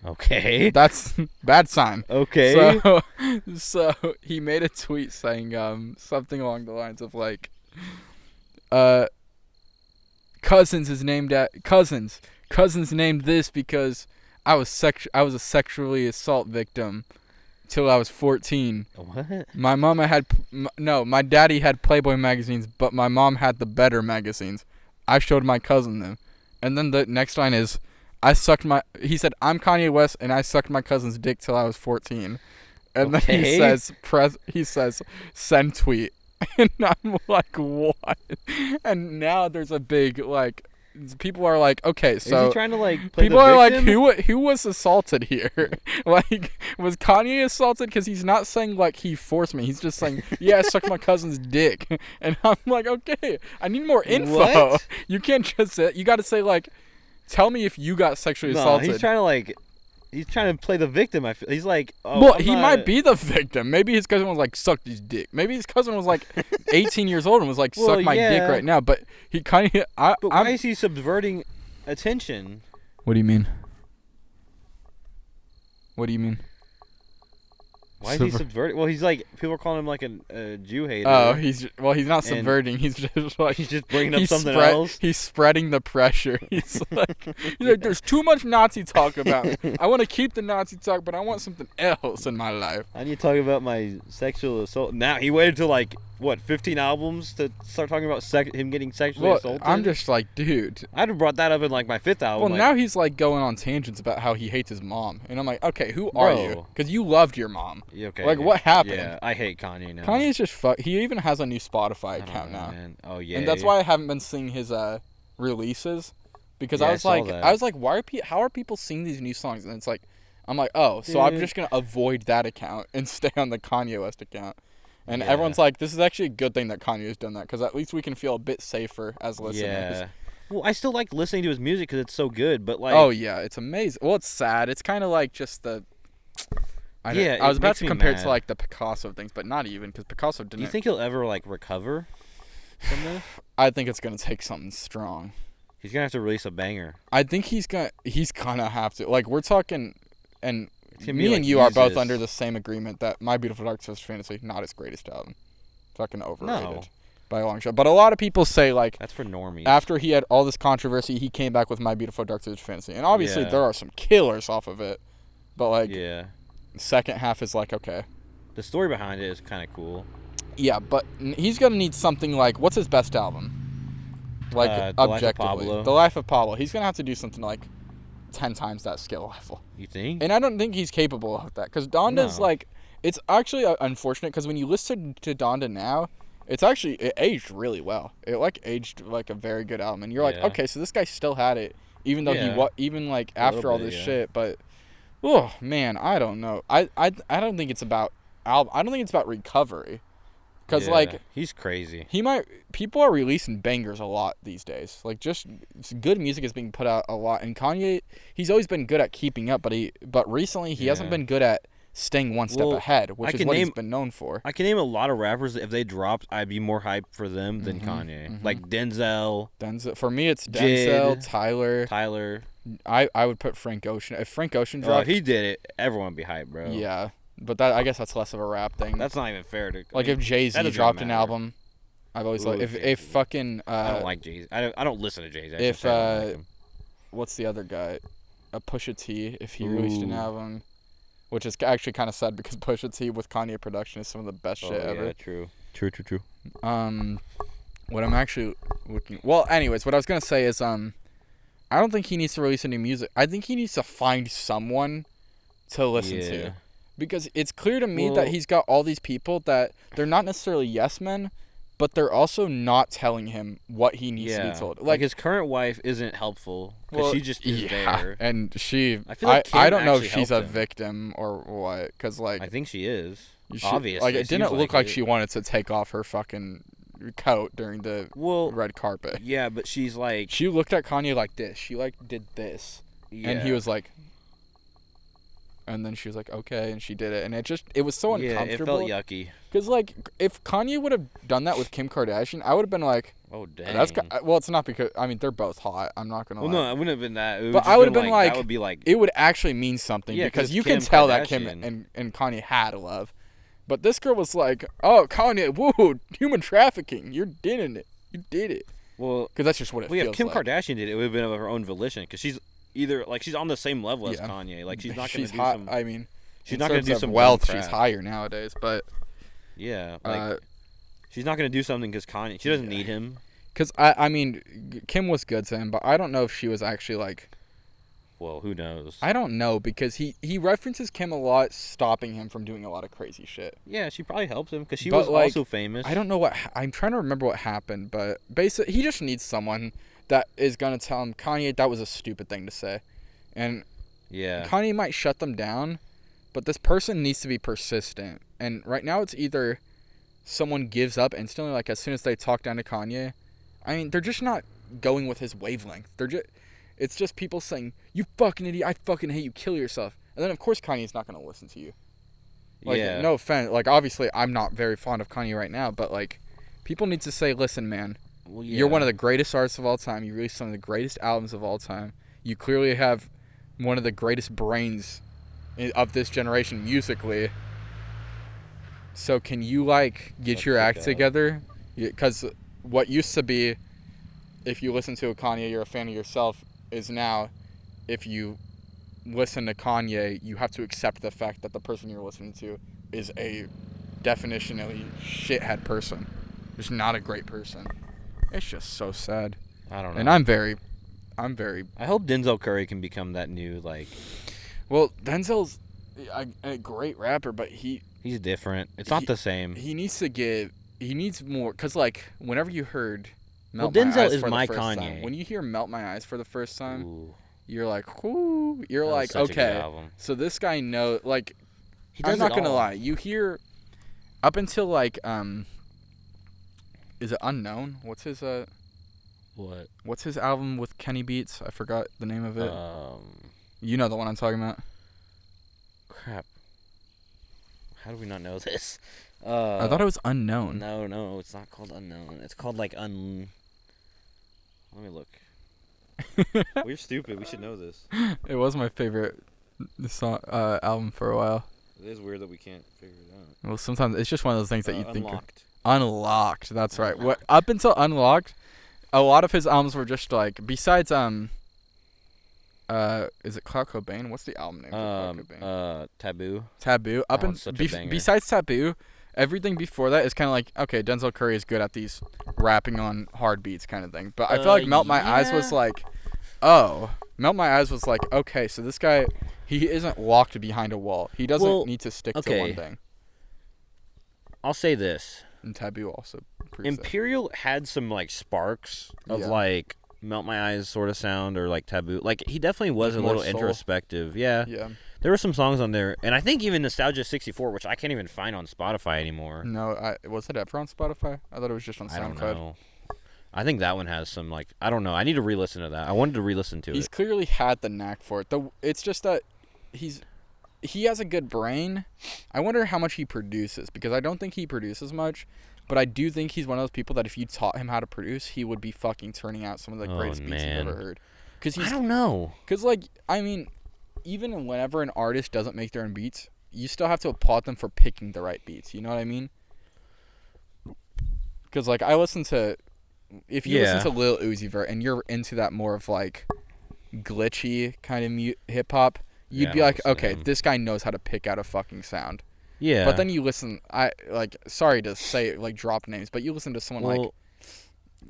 Okay. That's bad sign. Okay. So he made a tweet saying something along the lines of like, Cousins is named at Cousins named this because I was a sexually assault victim till I was 14. What? My mama had my daddy had Playboy magazines, but my mom had the better magazines. I showed my cousin them. And then the next line is, he said, I'm Kanye West and I sucked my cousin's dick till I was 14. And then he says, send tweet. And I'm like, what? And now there's a big, like, people are like, okay, so is he trying to like play people the are victim? like, who was assaulted here? Like, was Kanye assaulted? Because he's not saying like he forced me. He's just saying, yeah, I sucked my cousin's dick. And I'm like, okay, I need more info. What? You can't just say, you got to say like, tell me if you got sexually assaulted. He's trying to play the victim. I feel he's like, oh, well, he might be the victim. Maybe his cousin was like, sucked his dick. Maybe his cousin was like 18 years old and was like, suck my dick right now. But he kind of. But why is he subverting attention? What do you mean? What do you mean? Why is he subverting? Well, he's like, people are calling him like a Jew hater. Oh, he's not subverting. He's just like, he's just bringing up something else. He's spreading the pressure. He's like, there's too much Nazi talk about me. I want to keep the Nazi talk, but I want something else in my life. I need to talk about my sexual assault. Now he waited till like what 15 albums to start talking about him getting sexually assaulted. I'm just like, dude. I'd have brought that up in like my 5th album. Well, now he's like going on tangents about how he hates his mom, and I'm like, okay, who are you? Because you loved your mom. Okay. Like, what happened? Yeah, I hate Kanye now. Kanye's just He even has a new Spotify account now. Man. Oh yeah. And that's why I haven't been seeing his releases, because I was like, how are people seeing these new songs? And it's like, I'm like, oh, so I'm just gonna avoid that account and stay on the Kanye West account. And everyone's like, this is actually a good thing that Kanye's done that, because at least we can feel a bit safer as listeners. Yeah. Well, I still like listening to his music because it's so good, but like. Oh yeah, it's amazing. Well, it's sad. It's kind of like just the. I was about to compare it to like the Picasso things, but not even, because Picasso didn't. Do you think he'll ever like recover from this? I think it's gonna take something strong. He's gonna have to release a banger. I think he's gonna have to. Like, we're talking, and me like and you are both under the same agreement that My Beautiful Dark Twisted Fantasy, not his greatest album. Fucking overrated by a long shot. But a lot of people say, like, that's for normies. After he had all this controversy, he came back with My Beautiful Dark Twisted Fantasy, and obviously there are some killers off of it. But like, second half is like, okay. The story behind it is kind of cool. Yeah, but he's gonna need something like, what's his best album? Like, objectively, The Life of Pablo. He's gonna have to do something like 10 times that skill level. You think? And I don't think he's capable of that, because Donda's like, it's actually unfortunate, because when you listen to Donda now, it aged really well. It like aged like a very good album, and you're like, okay, so this guy still had it, even though even like after all this shit. But oh man, I don't know. I don't think it's about album. I don't think it's about recovery. Because, like, he's crazy. People are releasing bangers a lot these days. Like, just good music is being put out a lot. And Kanye, he's always been good at keeping up, but recently he hasn't been good at staying one step ahead, which is what he's been known for. I can name a lot of rappers that if they dropped, I'd be more hyped for them than Kanye. Mm-hmm. Like Denzel. For me, it's Denzel, Tyler. I would put Frank Ocean. If Frank Ocean dropped, if he did it, everyone would be hyped, bro. Yeah. But I guess that's less of a rap thing. That's not even fair to. Like, if Jay-Z dropped an album, I've always liked. If fucking. I don't like Jay-Z. I don't listen to Jay-Z. What's the other guy? Pusha T. If he released an album, which is actually kind of sad, because Pusha T with Kanye production is some of the best shit ever. Yeah, true. What I'm actually looking. Well, anyways, what I was gonna say is I don't think he needs to release any music. I think he needs to find someone to listen to. Because it's clear to me that he's got all these people that they're not necessarily yes men, but they're also not telling him what he needs to be told. Like his current wife isn't helpful because she just is there. And I feel like I don't know if she's a victim or what, because like I think she is. Obviously, like, it didn't look like she wanted to take off her fucking coat during the red carpet. Yeah, but she's like, she looked at Kanye like this. She like did this, and he was like. And then she was like, okay, and she did it. And it was so uncomfortable. Yeah, it felt yucky. Because, like, if Kanye would have done that with Kim Kardashian, I would have been like, oh, dang. Well, it's not because, I mean, they're both hot. I'm not going to lie. Well, no, it wouldn't have been that. But I would have been like, that would be like, it would actually mean something. Yeah, because you can tell that Kim and Kanye had love. But this girl was like, oh, Kanye, woo, human trafficking. You're doing it. You did it. Well, because that's just what it feels like. If Kim Kardashian did it, it would have been of her own volition. Because she's either like she's on the same level as Yeah. Kanye. Like she's not gonna She's do hot. some. I mean, She's in not gonna terms do of some wealth. dumb She's crap. higher nowadays, but Yeah, like she's not gonna do something because Kanye. She doesn't need him. Because I mean, Kim was good to him, but I don't know if she was actually like. Well, who knows? I don't know because he references Kim a lot, stopping him from doing a lot of crazy shit. Yeah, she probably helped him because she But, was like, also famous. I don't know what I'm trying to remember what happened, but basically he just needs someone that is gonna tell him, Kanye, that was a stupid thing to say, and Yeah. Kanye might shut them down, but this person needs to be persistent. And right now it's either someone gives up instantly, like as soon as they talk down to Kanye. I mean, they're just not going with his wavelength. It's just people saying, "You fucking idiot! I fucking hate you. Kill yourself." And then of course Kanye's not gonna listen to you. Like, yeah. no offense. Like, obviously I'm not very fond of Kanye right now, but like, people need to say, "Listen, man, Well, yeah. you're one of the greatest artists of all time. You released some of the greatest albums of all time. You clearly have one of the greatest brains of this generation musically. So can you like get Let's your pick act up. together? Because what used to be, if you listen to a Kanye, you're a fan of yourself, is now, if you listen to Kanye, you have to accept the fact that the person you're listening to is a definitionally shithead person. Just not a great person. It's just so sad. I don't know. And I'm very I hope Denzel Curry can become that new like. well. Denzel's a great rapper, but He's different. It's not the same. he needs more. Cause like whenever you heard Well, Melt My Denzel Eyes is for the my first time, Kanye. when you hear Melt My Eyes for the first time, Ooh, you're like, whoo. You're that was like, such a good okay, album. so this guy knows. Like, He does I'm not it gonna all. lie. You hear up until like is it Unknown? What's his What? What's his album with Kenny Beats? I forgot the name of it. Um. You know the one I'm talking about. Crap. How do we not know this? I thought it was Unknown. No, it's not called Unknown. It's called like Let me look. We're stupid. We should know this. It was my favorite song album for a while. It is weird that we can't figure it out. Well, sometimes it's just one of those things that you think. Unlocked. Unlocked. That's right. What up until Unlocked, a lot of his albums were just like. Besides is it Cloud Cobain? What's the album name for Cloud Cobain? Taboo. Taboo. That one's such a banger. Besides Taboo, everything before that is kind of like, okay, Denzel Curry is good at these rapping on hard beats kind of thing. But I feel like Melt My Eyes was yeah. like, oh, Melt My Eyes was like, okay, so this guy, he isn't locked behind a wall. He doesn't need to stick to okay. one thing. I'll say this. And Taboo also proves that. Imperial had some like sparks of Yeah. like Melt My Eyes sort of sound or like Taboo. Like he definitely was a More little soul. introspective. Yeah. Yeah. There were some songs on there, and I think even Nostalgia 64, which I can't even find on Spotify anymore. No, was it ever on Spotify? I thought it was just on SoundCloud. I don't know. I think that one has some like I don't know. I need to re-listen to that. I wanted to re-listen to He's it. clearly had the knack for it. It's just that he has a good brain. I wonder how much he produces because I don't think he produces much, but I do think he's one of those people that if you taught him how to produce, he would be fucking turning out some of the greatest beats you've ever heard. I don't know. Because like I mean, even whenever an artist doesn't make their own beats, you still have to applaud them for picking the right beats. You know what I mean? Because like I listen to, if you listen to Lil Uzi Vert and you're into that more of like glitchy kind of hip hop, you'd be like, okay, this guy knows how to pick out a fucking sound. Yeah. But then you listen, sorry to say like drop names, but you listen to someone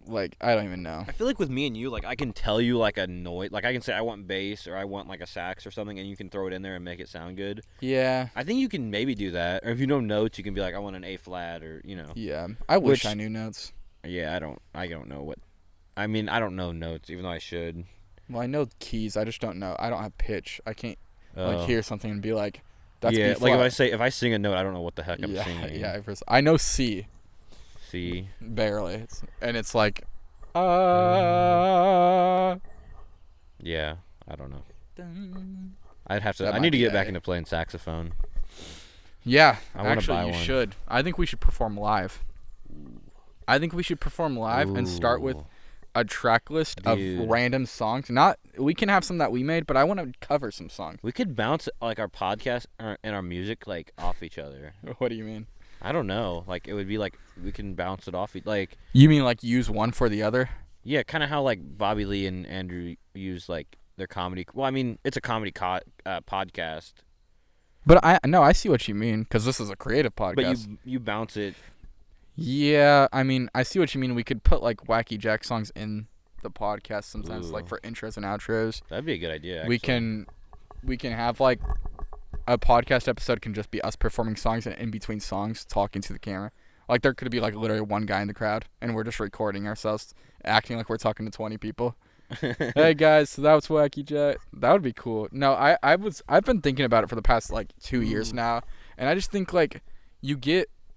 like I don't even know. I feel like with me and you, like I can tell you like a note, like I can say I want bass or I want like a sax or something, and you can throw it in there and make it sound good. Yeah. I think you can maybe do that, or if you know notes, you can be like I want an A flat or you know. Yeah. I wish I knew notes. Yeah, I don't know what. I mean, I don't know notes, even though I should. Well, I know keys. I just don't know. I don't have pitch. I can't like hear something and be like, "That's yeah." B flat. Like if I sing a note, I don't know what the heck I'm singing. Yeah, I know C. C. Barely, it's like, Yeah, I don't know. I'd have to. That I might need to be get back A. into playing saxophone. Yeah, I wanna actually, buy you one. should. I think we should perform live. I think we should perform live and start with Ooh. a track list Dude. of random songs. We can have some that we made, but I want to cover some songs. We could bounce like our podcast and our music like off each other. What do you mean? I don't know. Like it would be like we can bounce it off. Like You mean like use one for the other? yeah, kind of how like Bobby Lee and Andrew use like their comedy. Well, I mean, it's a comedy podcast, But I see what you mean, because this is a creative podcast. but you bounce it. Yeah, I mean, I see what you mean. We could put like Wacky Jack songs in the podcast sometimes, like Ooh. for intros and outros. That'd be a good idea. Actually. We can have like a podcast episode can just be us performing songs, and in between songs talking to the camera. Like there could be like literally one guy in the crowd, and we're just recording ourselves, acting like we're talking to 20 people. Hey guys, so that was Wacky Jack. That would be cool. No, I've been thinking about it for the past like 2 years now, and I just think like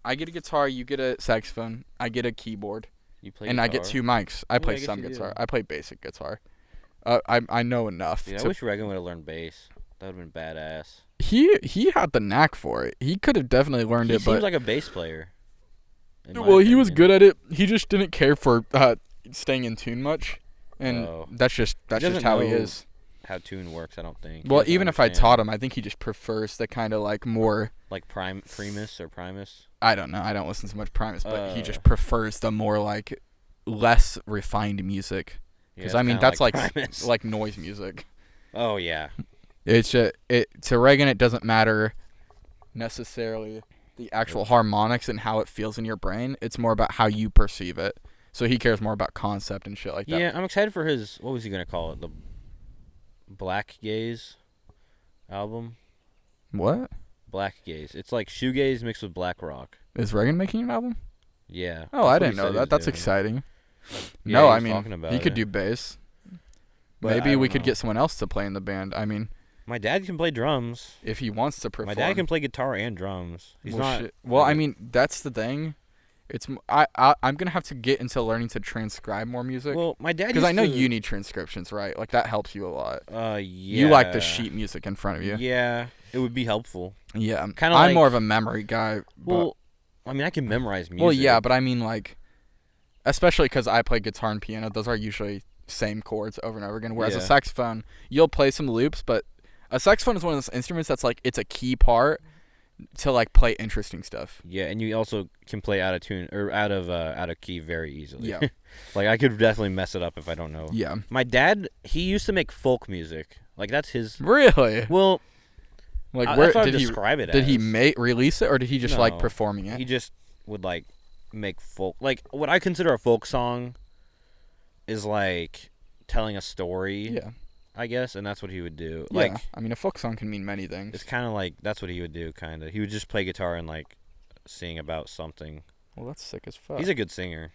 I get a guitar, you get a saxophone, I get a keyboard, You play and guitar? I get 2 mics. I play I guess some you do. guitar. I play basic guitar. I know enough. Dude, I wish Reagan would have learned bass. That would have been badass. He had the knack for it. He could have definitely learned He it, seems but like a bass player. in my well, he was opinion. good at it. He just didn't care for staying in tune much, and Oh. that's just doesn't how he know is. How tune works, I don't think. He Well, doesn't even if I understand. taught him, I think he just prefers the kind of like more. Like Primus or Primus. I don't know. I don't listen to much Primus, but he Uh. just prefers the more like less refined music. Yeah, Because it's I mean, kinda that's like Primus. like noise music. Oh yeah. It's just to Reagan. It doesn't matter necessarily the actual harmonics and how it feels in your brain. It's more about how you perceive it. So he cares more about concept and shit like that. Yeah, I'm excited for his. What was he gonna call it? The Black Gaze album. What Black Gaze. It's like shoegaze mixed with black rock. is Reagan making an album? Yeah. Oh, I didn't know that. That's exciting. Yeah, No, he I was mean talking about he could it. do bass. But I Maybe we don't could know. get someone else to play in the band. I mean, My dad can play drums. if he wants to perform. My dad can play guitar and drums. He's well, not. shit. Well, I mean, that's the thing. I'm gonna have to get into learning to transcribe more music Well, my dad. because I know used to- you need transcriptions, right? Like that helps you a lot. Yeah. You like the sheet music in front of you. Yeah, it would be helpful. Yeah, Kinda I'm like- more of a memory guy. But, Well, I mean, I can memorize music. well, yeah, but I mean like, especially because I play guitar and piano. Those are usually same chords over and over again. Whereas a Yeah. saxophone, you'll play some loops, but a saxophone is one of those instruments that's like it's a key part to like play interesting stuff. Yeah, and you also can play out of tune or out of key very easily. Yeah. Like I could definitely mess it up if I don't know. Yeah. My dad, he used to make folk music. Like that's his. Really? Well, Like that's where what I did would he describe it did he as. release it or did he just like No. performing it? He just would like make folk. Like what I consider a folk song is like telling a story. Yeah. I guess, and that's what he would do. Yeah. Like I mean, a folk song can mean many things. it's kind of like that's what he would do. Kind of, he would just play guitar and like sing about something. Well, that's sick as fuck. He's a good singer.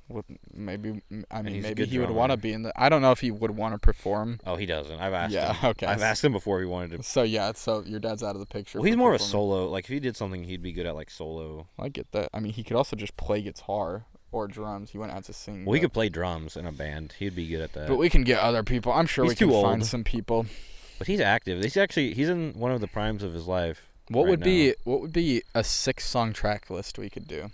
Well, maybe I mean he's a maybe good he would drummer. want to be in the. I don't know if he would want to perform. Oh, he doesn't. I've asked Yeah, him. okay. I've asked him before if he wanted to. So yeah, so your dad's out of the picture. Well, he's for more of a performing. solo. Like if he did something, he'd be good at like solo. I get that. I mean, he could also just play guitar or drums. He went out to sing. Well, he but- could play drums in a band. He'd be good at that. But we can get other people. I'm sure He's we can too find old. some people. But he's active. He's in one of the primes of his life. What right would now. be a 6-song track list we could do?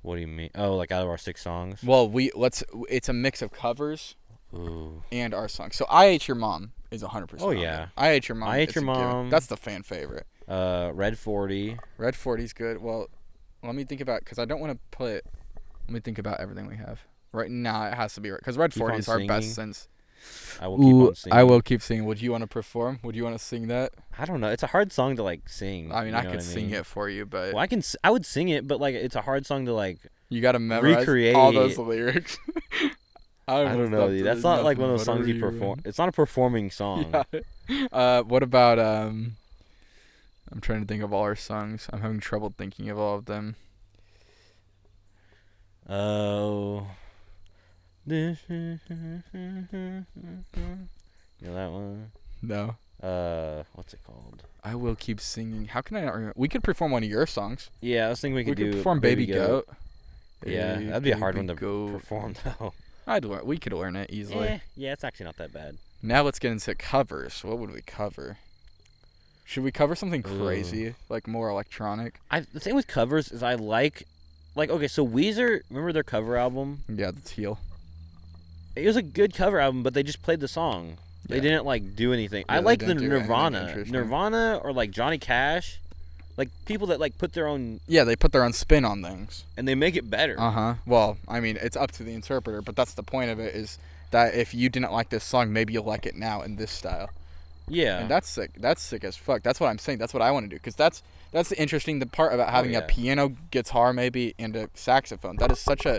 What do you mean? Oh, like out of our 6 songs. Well, it's a mix of covers Ooh. and our songs. So I Hate Your Mom is 100%. Oh, on yeah. it. I Hate Your Mom. I Hate it's Your a given. Mom. That's the fan favorite. Red 40. Red 40's good. Well, let me think about because I don't want to put. Let me think about everything we have right now. It has to be right because Red Keep 40 on is our best singing. since. I will keep on singing. I will keep singing. Would you want to perform? Would you want to sing that? I don't know. It's a hard song to like sing. I mean, you I know could what sing mean? it for you, but Well, I would sing it, but like it's a hard song to like. you got to memorize recreate. all those lyrics. I don't know, dude. That's not like one of those songs you perform. It's not a performing song. Yeah. What about I'm trying to think of all our songs. I'm having trouble thinking of all of them. Oh. You know that one? No. What's it called? I will keep singing. How can I not remember? We could perform one of your songs. Yeah, I was thinking we could do perform Baby Goat. Yeah, Hey, that'd be a hard Baby one to Goat. perform though. We could learn it easily. Yeah, it's actually not that bad. Now let's get into covers. What would we cover? Should we cover something crazy, like more electronic? The thing with covers is I like okay, so Weezer, remember their cover album? Yeah, the teal. It was a good cover album, but they just played the song. They Yeah. didn't like do anything. Yeah, I they like the didn't do anything Nirvana, interesting. or like Johnny Cash, like people that like put their own Yeah, they put their own spin on things. and they make it better. Well, I mean, it's up to the interpreter, but that's the point of it is that if you didn't like this song, maybe you'll like it now in this style. Yeah. And that's sick. That's sick as fuck. That's what I'm saying. That's what I want to do. Because that's the interesting the part about having a piano, guitar maybe, and a saxophone. That is such a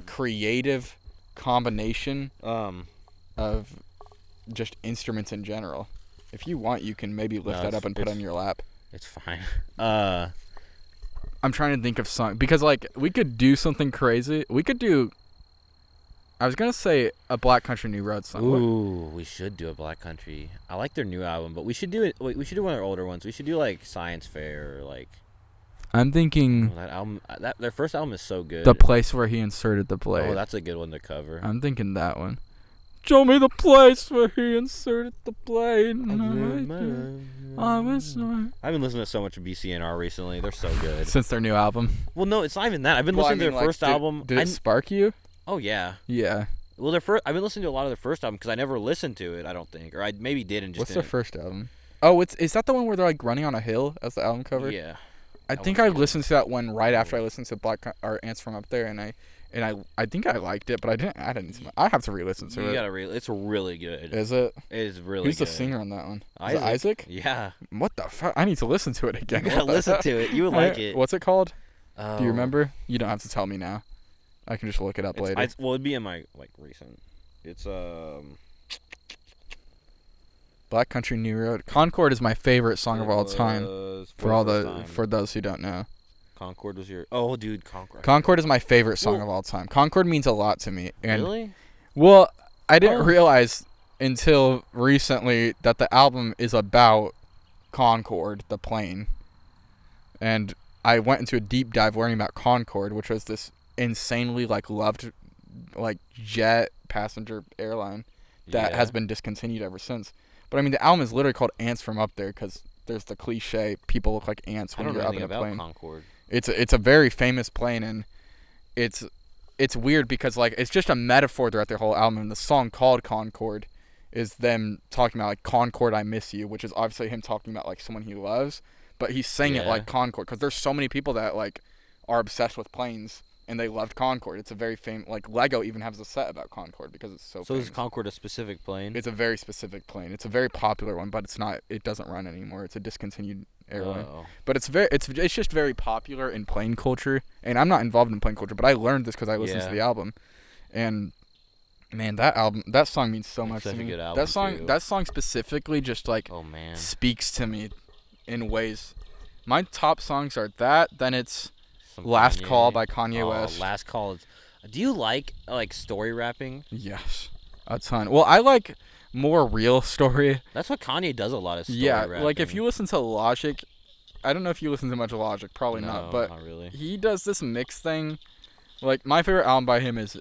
creative combination of just instruments in general. If you want, you can maybe lift that up and put it on your lap. It's fine. I'm trying to think of song because like we could do something crazy. We could do. I was gonna say a Black Country New Road song. Ooh, we should do a Black Country. I like their new album, but we should do it. We should do one of their older ones. We should do like Science Fair or like. I'm thinking that album. Their first album is so good. The Place Where He Inserted the Blade. Oh, that's a good one to cover. I'm thinking that one. Show me the place where he inserted the blade. I was. I've been listening to so much BCNR recently. They're so good. Since their new album. Well, no, it's not even that. I've been listening to their first album. Did it spark you? Oh yeah. Yeah. Well, I've been listening to a lot of their first album because I never listened to it. I don't think, or I maybe did and just. What's their first album? Oh, is that the one where they're like running on a hill as the album cover? Yeah. I think I listened to that one right after I listened to Ants from Up There, and I think I liked it, but I didn't. I have to re-listen to it. You gotta it's really good. Is it? It is really Who's good. the singer on that one? Isaac. Is it Isaac? Yeah. What the fuck? I need to listen to it again. You gotta listen to it. You would like it. What's it called? Do you remember? You don't have to tell me now. I can just look it up later. Well, it'd be in my recent. It's Black Country New Road. Concord is my favorite song of all time. For those who don't know. Concord was your... Oh, dude, Concord. Concord is my favorite song of all time. Concord means a lot to me. And, really? Well, I didn't realize until recently that the album is about Concord, the plane. And I went into a deep dive learning about Concord, which was this insanely, loved, jet passenger airline that has been discontinued ever since. But, I mean, the album is literally called Ants from Up There because there's the cliche, people look like ants when you're up in a plane. Concord. It's a very famous plane, and it's weird because it's just a metaphor throughout their whole album. And the song called Concord is them talking about Concord, I miss you, which is obviously him talking about someone he loves, but he's saying it like Concord because there's so many people that are obsessed with planes and they loved Concord. It's a very famous Lego even has a set about Concord because it's so. So famous. Is Concord a specific plane? It's a very specific plane. It's a very popular one, but it's not. It doesn't run anymore. It's a discontinued airline. Oh. But it's just very popular in plane culture, and I'm not involved in plane culture, but I learned this because I listened to the album, and man, that song means so much to me. Good album that song specifically just speaks to me in ways. My top songs are that. Then it's Last Call by Kanye West. Last Call. Do you like story rapping? Yes, a ton. Well, I like more real story. That's what Kanye does a lot of story rapping. Yeah, if you listen to Logic, I don't know if you listen to much Logic, probably not, but not really. He does this mix thing. My favorite album by him is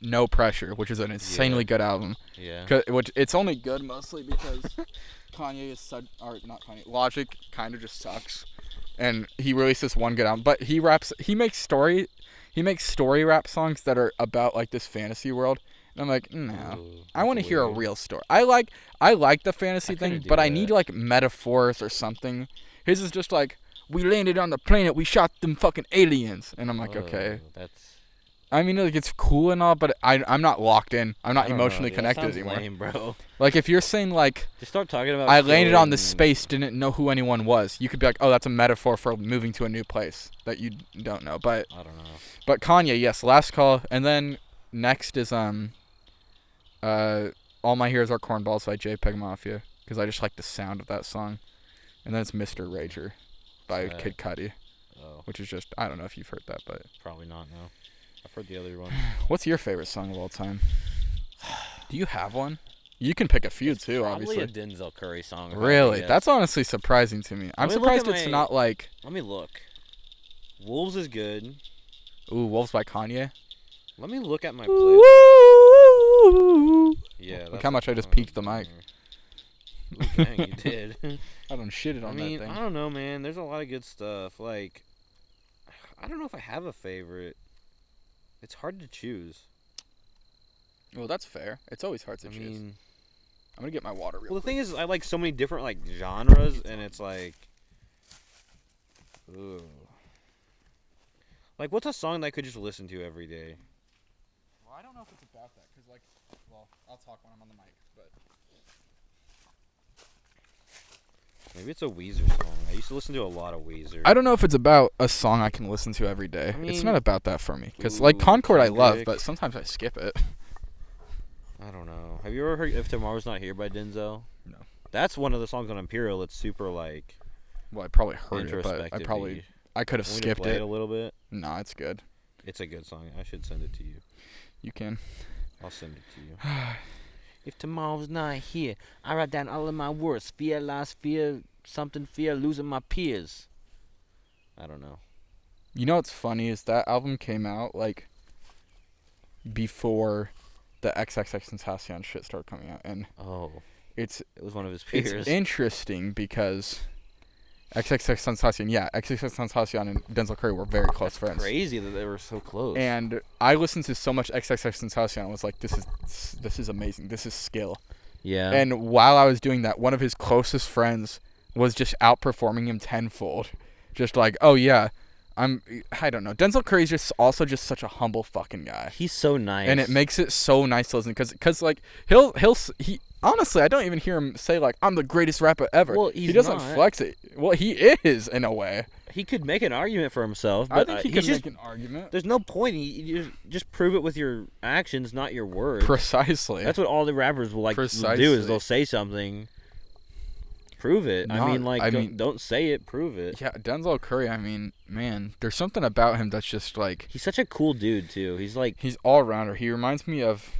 No Pressure, which is an insanely good album. Yeah. Which it's only good mostly because Kanye is Logic kind of just sucks. And he released this one good album, but he makes story rap songs that are about this fantasy world. And I'm like, no, I want to hear a real story. I like the fantasy thing, but I need metaphors or something. His is just we landed on the planet, we shot them fucking aliens, and I'm like, okay. I mean, it's cool and all, but I'm not locked in. I'm not emotionally connected anymore. Lame, bro. If you're saying just start talking about. I landed on this space, didn't know who anyone was. You could be like, oh, that's a metaphor for moving to a new place that you don't know. But I don't know. But Kanye, yes, Last Call, and then next is All My Heroes Are Cornballs by JPEG Mafia because I just like the sound of that song, and then it's Mr. Rager by Kid Cudi, which is just I don't know if you've heard that, but probably not. No. I've heard the other one. What's your favorite song of all time? Do you have one? You can pick a few too, obviously. Probably a Denzel Curry song. Really? That's honestly surprising to me. I'm surprised it's not Let me look. Wolves is good. Ooh, Wolves by Kanye. Let me look at my playlist. Yeah. Look how much I just peaked the mic. Ooh, dang, you did. I don't shit it on that thing. I don't know, man. There's a lot of good stuff. I don't know if I have a favorite. It's hard to choose. Well, that's fair. It's always hard to choose. I'm gonna get my water real quick. Well, the thing is, I like so many different genres, and it's ooh. What's a song that I could just listen to every day? Well, I don't know if it's about that, because, like, well, I'll talk when I'm on the mic, but... Maybe it's a Weezer song. I used to listen to a lot of Weezer. I don't know if it's about a song I can listen to every day. I mean, it's not about that for me. Because, like, Concord I love, but sometimes I skip it. I don't know. Have you ever heard If Tomorrow's Not Here by Denzel? No. That's one of the songs on Imperial that's super, like... Well, I probably heard it, but I could have skipped play it. a little bit. No, it's good. It's a good song. I should send it to you. You can. I'll send it to you. If tomorrow's not here, I write down all of my words. Fear, loss, fear, something, fear, losing my peers. I don't know. You know what's funny is that album came out, like, before the XXXTentacion shit started coming out. And it was one of his peers. It's interesting because... XXXTentacion and Denzel Curry were very close friends. Crazy that they were so close. And I listened to so much XXXTentacion and was like, this is amazing. This is skill. Yeah. And while I was doing that, one of his closest friends was just outperforming him tenfold. Just like, oh yeah, I don't know. Denzel Curry's just such a humble fucking guy. He's so nice. And it makes it so nice to listen because like he honestly, I don't even hear him say, like, I'm the greatest rapper ever. Well, he doesn't flex it. Well, he is, in a way. He could make an argument for himself. But I think he could make an argument. There's no point. You just prove it with your actions, not your words. Precisely. That's what all the rappers will do is they'll say something, prove it. Don't say it, prove it. Yeah, Denzel Curry, I mean, man, there's something about him that's just, like... He's such a cool dude, too. He's all-rounder. He reminds me of...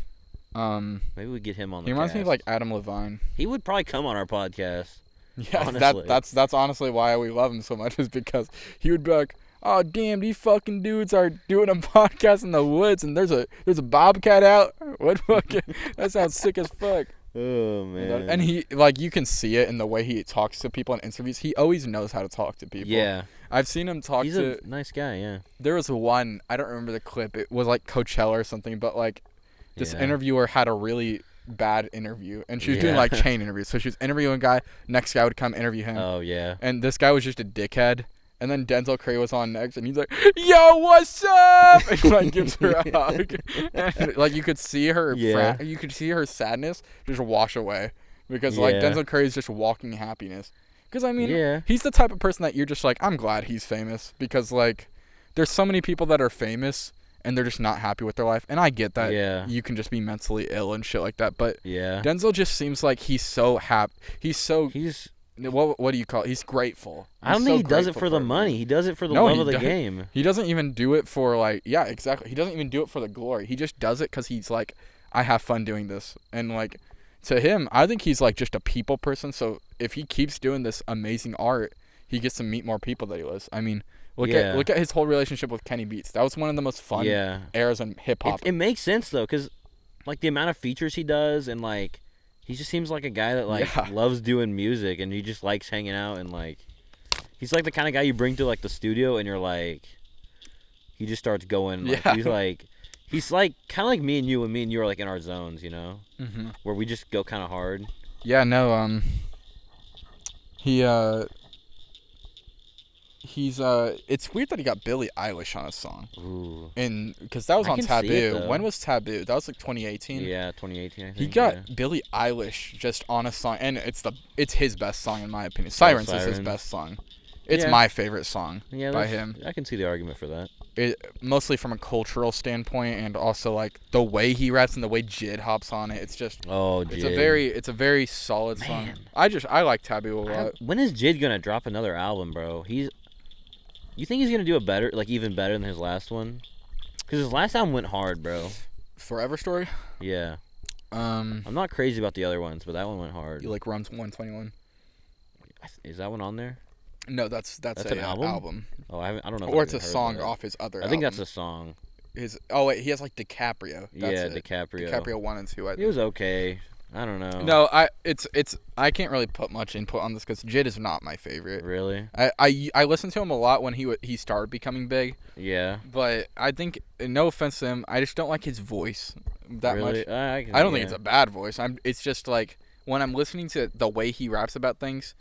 maybe we get him on the He reminds me of, like, Adam Levine. He would probably come on our podcast. Yeah, that's honestly why we love him so much, is because he would be like, oh, damn, these fucking dudes are doing a podcast in the woods, and there's a bobcat out. What fucking... That sounds sick as fuck. Oh, man. And he, like, you can see it in the way he talks to people in interviews. He always knows how to talk to people. Yeah. I've seen him talk He's a nice guy, yeah. There was one, I don't remember the clip. It was, like, Coachella or something, but, like, this interviewer had a really bad interview, and she was doing, like, chain interviews. So she was interviewing a guy, next guy would come interview him. Oh, yeah. And this guy was just a dickhead. And then Denzel Curry was on next, and he's like, "Yo, what's up?" And like gives her a hug. And, like, you could see her, you could see her sadness just wash away, because like Denzel Curry is just walking happiness. Because I mean, he's the type of person that you're just like, I'm glad he's famous, because like, there's so many people that are famous and they're just not happy with their life, and I get that. Yeah. You can just be mentally ill and shit like that, but Denzel just seems like he's so happy. He's what do you call it? He's grateful. I don't think he does it for the money. He does it for the love of the game. He doesn't even do it for, like, yeah, exactly. He doesn't even do it for the glory. He just does it because he's like, I have fun doing this. And, like, to him, I think he's, like, just a people person. So if he keeps doing this amazing art, he gets to meet more people that he was. I mean, look at his whole relationship with Kenny Beats. That was one of the most fun eras in hip-hop. It makes sense, though, because, like, the amount of features he does and, like, he just seems like a guy that, like, loves doing music, and he just likes hanging out, and, like, he's, like, the kind of guy you bring to, like, the studio, and you're, like, he just starts going, like, he's, like, kind of like me and you, are, like, in our zones, you know? Mm-hmm. Where we just go kind of hard. Yeah, no, he's it's weird that he got Billie Eilish on his song. Ooh. And because that was on Taboo. When was Taboo? That was like 2018. Yeah, 2018. I think. He got Billie Eilish just on a song, and it's his best song in my opinion. Sirens is his best song. It's my favorite song by him. I can see the argument for that. Mostly from a cultural standpoint, and also like the way he raps and the way Jid hops on it. It's just it's a very solid song. I like Taboo a lot. When is Jid gonna drop another album, bro? You think he's gonna do even better than his last one? Because his last album went hard, bro. Forever Story? Yeah. I'm not crazy about the other ones, but that one went hard. You like Runs 121? Is that one on there? No, that's an album. Oh, I don't know. Or it's a song off his other album. I think that's a song. He has like DiCaprio. DiCaprio. DiCaprio 1 and 2. I think. It was okay. I don't know. No, I can't really put much input on this because Jid is not my favorite. Really? I listened to him a lot when he started becoming big. Yeah. But I think, no offense to him, I just don't like his voice that much. I don't think it's a bad voice. It's just like when I'm listening to the way he raps about things,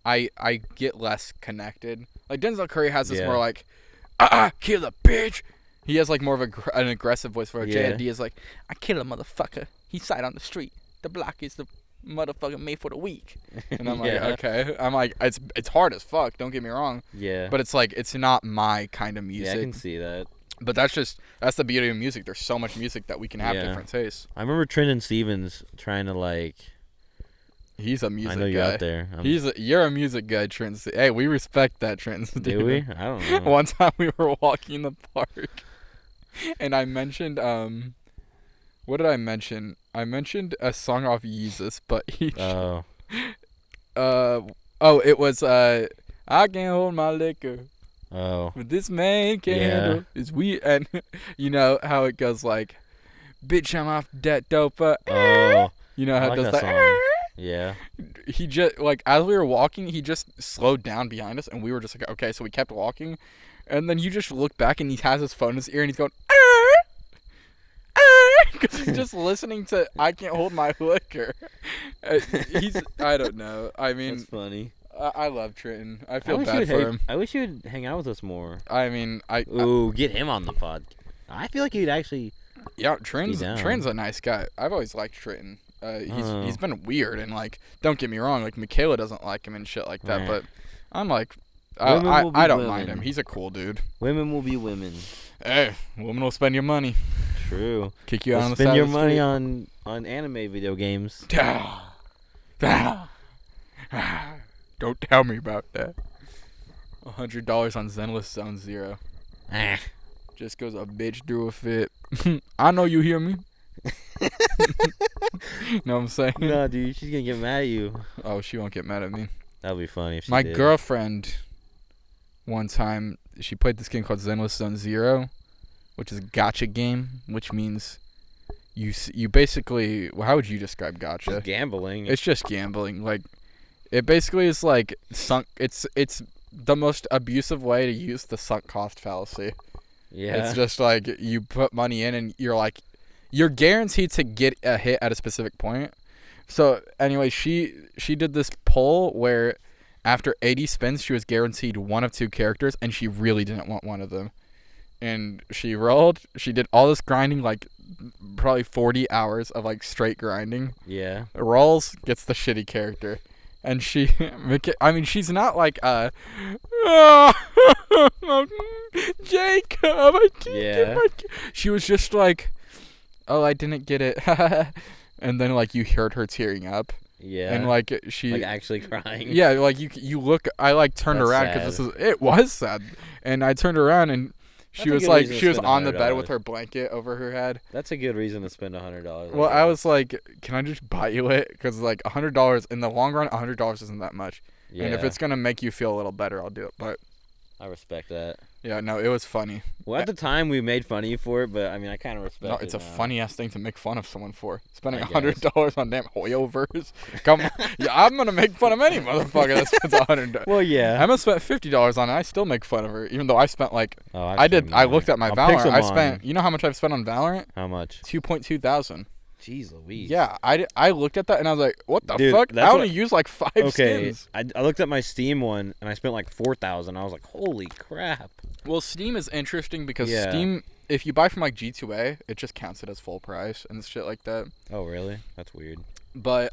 I get less connected. Like Denzel Curry has this more like, kill the bitch. He has like more of an aggressive voice for Yeah. JID is like, I kill a motherfucker. He side on the street. The block is the motherfucker made for the weak. And I'm like, Yeah. okay. I'm like, it's hard as fuck. Don't get me wrong. Yeah. But it's like it's not my kind of music. Yeah, I can see that. But that's the beauty of music. There's so much music that we can have Yeah. different tastes. I remember Trenton Stevens trying to like. He's a music I guy. know you're out there. You're a music guy, Trent. Hey, we respect that, Trent. Do we? I don't know. One time we were walking in the park, and I mentioned what did I mention? I mentioned a song off Yeezus, but he Oh. it was I can't hold my liquor, Oh. but this man can handle is we, and you know how it goes like, bitch, I'm off that dopa. Oh. You know I how like it does that that. song. Yeah. He just like as we were walking, he just slowed down behind us, and we were just like, okay, so we kept walking, and then you just look back, and he has his phone in his ear, and he's going, because he's just listening to "I Can't Hold My Liquor." I don't know. I mean, That's funny. I love Trenton. I feel bad for him. I wish he would hang out with us more. I mean, Ooh, get him on the pod. I feel like he'd actually. yeah, Trenton's down. a nice guy. I've always liked Trenton. He's been weird, and like, don't get me wrong, like Michaela doesn't like him and shit like that, Nah. but I'm like, Women will be I don't women. mind him. He's a cool dude. Women will be women. Hey, woman will spend your money, True. kick you out on the Spend side your of the money street. on anime video games. Don't tell me about that. $100 on Zenless Zone Zero. Ah. Just cause a bitch threw a fit. I know you hear me. Know what I'm saying? No, dude, she's gonna get mad at you. Oh, she won't get mad at me. That'd be funny if she My did. girlfriend, one time, she played this game called Zenless Zone Zero, which is a gacha game, which means you basically, well, how would you describe gacha? Just gambling. It's just gambling. Like, it basically is like it's the most abusive way to use the sunk cost fallacy. Yeah. It's just like you put money in and you're guaranteed to get a hit at a specific point. So anyway, she did this poll where after 80 spins she was guaranteed one of two characters, and she really didn't want one of them. And she rolled. She did all this grinding, like probably 40 hours of like straight grinding. Yeah. Rolls, gets the shitty character. And she's not like Jacob, I can't get my she was just like, oh, I didn't get it. And then like you heard her tearing up. Yeah. And like she like actually crying. Yeah, like you look, I like turned That's around because sad. it was sad. And I turned around and That's she a was good like, reason to she was spend on the bed $100. with her blanket over her head. That's a good reason to spend $100. Well, I was like, can I just buy you it? Because like $100 in the long run, $100 isn't that much. Yeah. And if it's gonna make you feel a little better, I'll do it. But I respect that. yeah, no, it was funny. Well, at the time we made fun of you for it, but I mean, I kind of respect No, it. it's a now. funny ass thing to make fun of someone for. Spending I guess. $100 on damn Hoyoverse. Come on, yeah, I'm gonna make fun of any motherfucker that spends $100. Well, yeah. Emma spent $50 on it. I still make fun of her, even though I spent like Oh, I did. I looked at my Valorant. I Pixelmon. spent. You know how much I've spent on Valorant? How much? 2.2 thousand. Jeez Louise. Yeah, I looked at that and I was like, what the Dude, fuck? I that's only what- used like 5 Okay, skins. I looked at my Steam one and I spent like 4,000. I was like, holy crap. Well, Steam is interesting because Yeah. Steam, if you buy from like G2A, it just counts it as full price and shit like that. Oh, really? That's weird. But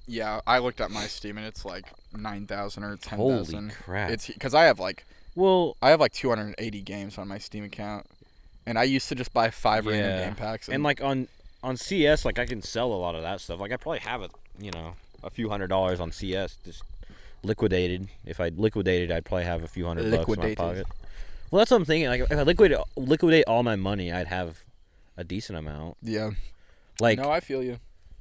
yeah, I looked at my Steam and it's like 9,000 or 10,000. Holy crap. It's because I have like 280 games on my Steam account, and I used to just buy 5 random game packs. And like on CS, like I can sell a lot of that stuff. Like I probably have a few $100s on CS just liquidated. If I liquidated, I'd probably have a few $100 bucks in my pocket. Well, that's what I'm thinking. Like if I liquidate all my money, I'd have a decent amount. Yeah. Like, No, I feel you.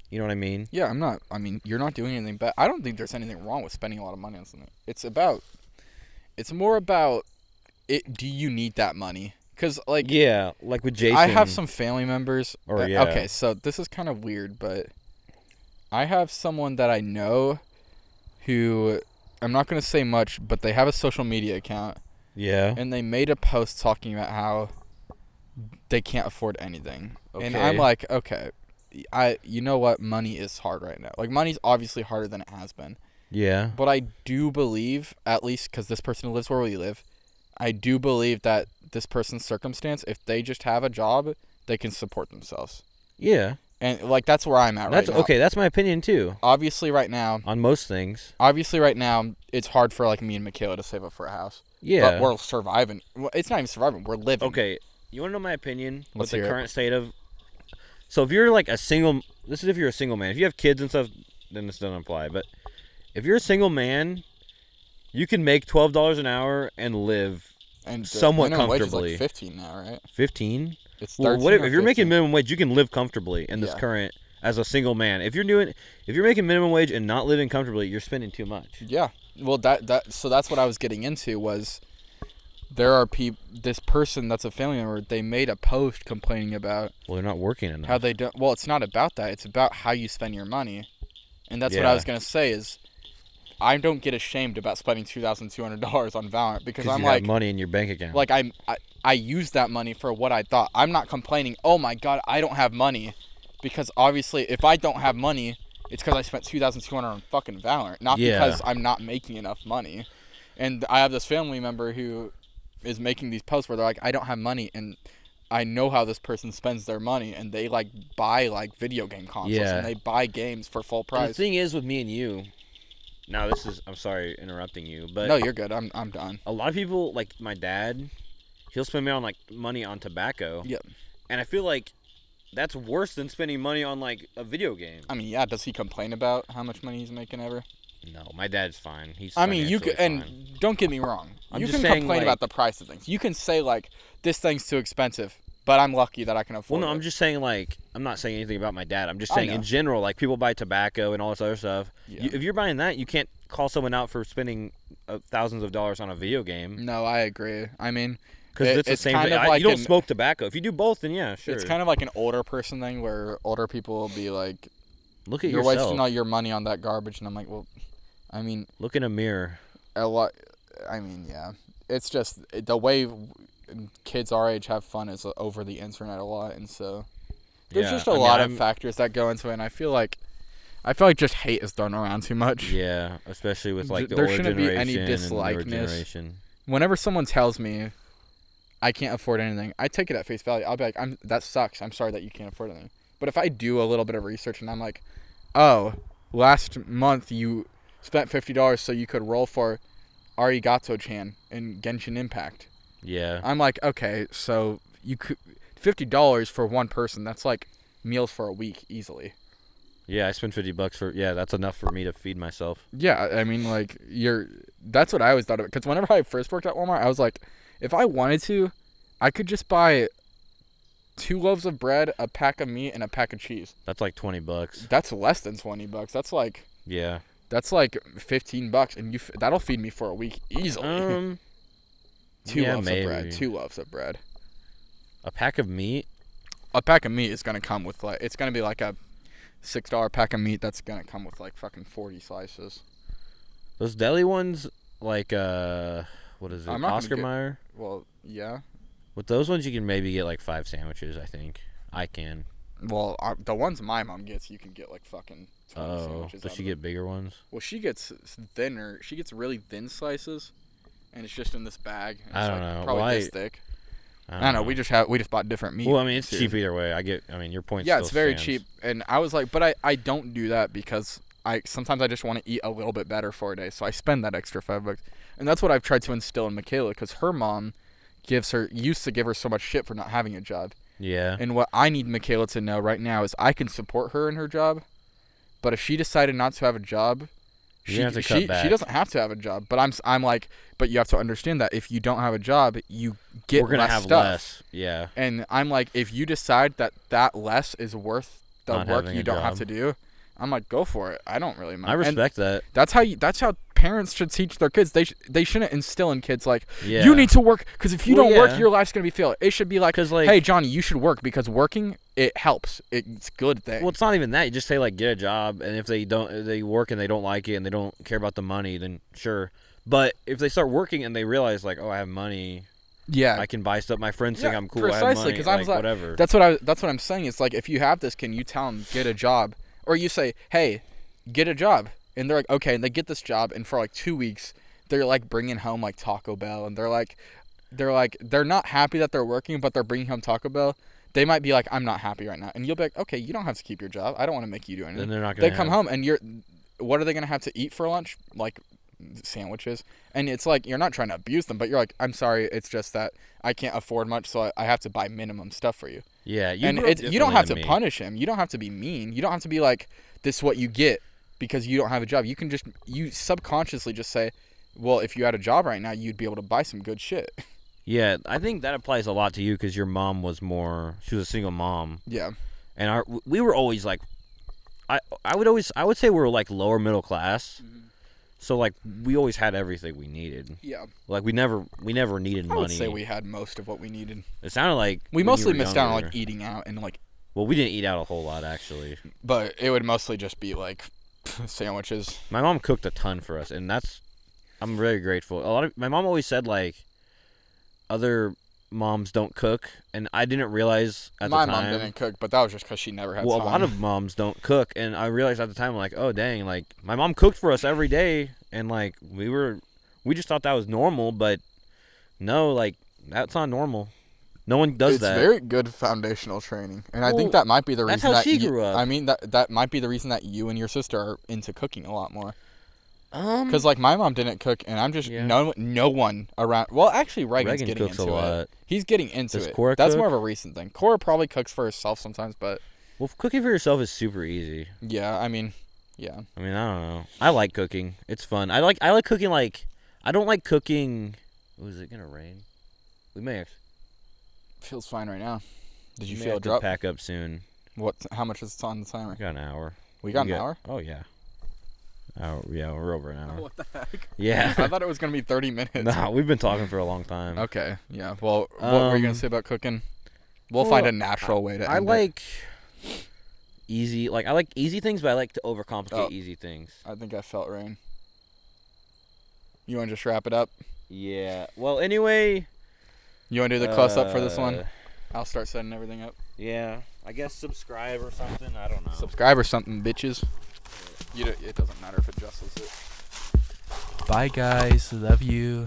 you know what I mean? Yeah, I'm not. I mean, you're not doing anything bad. I don't think there's anything wrong with spending a lot of money on something. It's more about it. Do you need that money? Because like, Yeah, like with Jason. I have some family members. Yeah. Okay, so this is kind of weird, but I have someone that I know who, I'm not gonna say much, but they have a social media account. Yeah. And they made a post talking about how they can't afford anything. And Okay. I'm like, okay, you know what? Money is hard right now. Like, money's obviously harder than it has been. Yeah. But I do believe, at least because this person lives where we live, I do believe that this person's circumstance, if they just have a job, they can support themselves. Yeah. And, like, that's where I'm at right now. Okay, that's my opinion, too. Obviously, right now, on most things. It's hard for, like, me and Michaela to save up for a house. Yeah. But we're surviving. Well, it's not even surviving. We're living. Okay, you want to know my opinion with Let's the hear it. current state of... So if you're, like, this is if you're a single man. If you have kids and stuff, then this doesn't apply. But if you're a single man, you can make $12 an hour and live somewhat minimum comfortably. Wage is like 15 now, right? 15? It's 13 13 if you're 15. making minimum wage, you can live comfortably in this current as a single man. If you're making minimum wage and not living comfortably, you're spending too much. Yeah. Well, so that's what I was getting into was there are this person that's a family member, they made a post complaining about Well, they're not working enough. how they don't. Well, it's not about that. It's about how you spend your money. And that's what I was going to say is I don't get ashamed about spending $2,200 on Valorant because I'm you like have money in your bank account. like I use that money for what I thought. I'm not complaining, "Oh my god, I don't have money." Because obviously if I don't have money, it's cuz I spent $2,200 on fucking Valorant, not because I'm not making enough money. And I have this family member who is making these posts where they're like, "I don't have money," and I know how this person spends their money, and they like buy like video game consoles and they buy games for full price. And the thing is with me and you, now I'm sorry interrupting you, but no, you're good. I'm done. A lot of people, like my dad, he'll spend money on tobacco. Yep. And I feel like that's worse than spending money on like a video game. I mean, yeah, does he complain about how much money he's making ever? No, my dad's fine. I mean, you could, and don't get me wrong. You can complain about the price of things. You can say like, this thing's too expensive, but I'm lucky that I can afford it. Well, no, I'm just saying like, I'm not saying anything about my dad. I'm just saying in general, like people buy tobacco and all this other stuff. Yeah. If you're buying that, you can't call someone out for spending thousands of dollars on a video game. No, I agree. I mean, because it's the same thing. Like you don't smoke tobacco. If you do both, then yeah, sure. It's kind of like an older person thing where older people will be like, "Look at you're yourself. wasting all your money on that garbage," and I'm like, well, I mean, look in a mirror. A lot. I mean, yeah. It's just the way kids our age have fun is over the internet a lot, and so there's just a lot of factors that go into it. And I feel like just hate is thrown around too much. Yeah, especially with like the there older shouldn't be generation any dislikeness. And the newer generation. Whenever someone tells me I can't afford anything, I take it at face value. I'll be like, that sucks. I'm sorry that you can't afford anything. But if I do a little bit of research and I'm like, oh, last month you spent $50 so you could roll for Arigato-chan in Genshin Impact. Yeah. I'm like, okay, so you could $50 for one person. That's like meals for a week easily. Yeah, I spent $50 for that's enough for me to feed myself. Yeah, I mean, like that's what I always thought of it. Because whenever I first worked at Walmart, I was like, if I wanted to, I could just buy 2 loaves of bread, a pack of meat, and a pack of cheese. That's like $20. That's less than $20. That's like That's like $15, and that'll feed me for a week easily. 2 loaves of bread. 2 loaves of bread. A pack of meat. A pack of meat is gonna come with like it's gonna be like a $6 pack of meat that's gonna come with like fucking 40 slices. Those deli ones, like what is it? Oscar Mayer. Well, yeah. With those ones, you can maybe get like 5 sandwiches. I think I can. Well, the ones my mom gets, you can get like fucking 20 sandwiches. Does she get bigger ones? Well, she gets thinner. She gets really thin slices, and it's just in this bag. I don't know. Probably this thick. I don't know. We just bought different meat. Well, I mean, it's cheap either way. Your point. Yeah, it's very cheap, and I was like, but I don't do that because sometimes I just want to eat a little bit better for a day, so I spend that extra $5, and that's what I've tried to instill in Michaela because her mom used to give her so much shit for not having a job. Yeah. And what I need Michaela to know right now is I can support her in her job, but if she decided not to have a job, she doesn't have to have a job. But I'm like, but you have to understand that if you don't have a job, you get less stuff. Less. Yeah. And I'm like, if you decide that less is worth the work you don't have to do, I'm like, go for it. I don't really mind. I respect that. That's how parents should teach their kids. They shouldn't instill in kids like, you need to work because if you don't work, your life's gonna be failed. It should be like, hey Johnny, you should work because working it helps. It's a good thing. Well, it's not even that. You just say like, get a job, and if they work and they don't like it and they don't care about the money, then sure. But if they start working and they realize like, oh, I have money. Yeah, I can buy stuff. My friends think I'm cool. Precisely, I have money. Because I was like, whatever. That's what I'm saying. It's like if you have this, can you tell them get a job? Or you say, hey, get a job. And they're like, okay. And they get this job. And for like 2 weeks, they're like bringing home like Taco Bell. And they're like, they're not happy that they're working, but they're bringing home Taco Bell. They might be like, I'm not happy right now, and you'll be like, okay, you don't have to keep your job. I don't want to make you do anything. Then they're not gonna. They come home and what are they gonna have to eat for lunch? Like sandwiches, and it's like you're not trying to abuse them, but you're like, I'm sorry, it's just that I can't afford much, so I have to buy minimum stuff for you. Yeah, you don't have to punish him. You don't have to be mean. You don't have to be like, this is what you get because you don't have a job. You subconsciously just say, well, if you had a job right now, you'd be able to buy some good shit. Yeah, I think that applies a lot to you because your mom was she was a single mom. Yeah. And we were always like, I would say we were like lower middle class. Mm-hmm. So like we always had everything we needed. Yeah. Like we never needed money. I would say we had most of what we needed. It sounded like we mostly missed out on like eating out and like. Well, we didn't eat out a whole lot actually. But it would mostly just be like sandwiches. My mom cooked a ton for us, and I'm very grateful. My mom always said like other moms don't cook, and I didn't realize at the time. My mom didn't cook, but that was just because she never had time. A lot of moms don't cook, and I realized at the time, like, oh dang, like my mom cooked for us every day, and like we just thought that was normal, but no, like that's not normal. No one does that. It's very good foundational training, and I think that might be the reason that's how she grew up. I mean, that might be the reason that you and your sister are into cooking a lot more. Because like my mom didn't cook, and I'm just no one around. Well, actually, Reagan's getting cooks into a lot. He's getting into Does it. Cora That's cook? more of a recent thing. Cora probably cooks for herself sometimes, but cooking for yourself is super easy. Yeah, I mean, yeah. I mean, I don't know. I like cooking. It's fun. I like cooking. Like I don't like cooking. Oh, is it gonna rain? We may. Feels fine right now. Did you may feel a have to drop? pack up soon. What? How much is it on the timer? We got an hour. We got an hour? Oh yeah. Oh yeah, we're over an hour. What the heck? Yeah. I thought it was gonna be 30 minutes. No, we've been talking for a long time. Okay. Yeah. Well, what were you gonna say about cooking? We'll find a natural way to. I like easy. Like I like easy things, but I like to overcomplicate easy things. I think I felt rain. You want to just wrap it up? Yeah. Well, anyway. You want to do the close up for this one? I'll start setting everything up. Yeah. I guess subscribe or something. I don't know. Subscribe or something, bitches. It doesn't matter if it adjusts it. Bye, guys. Love you.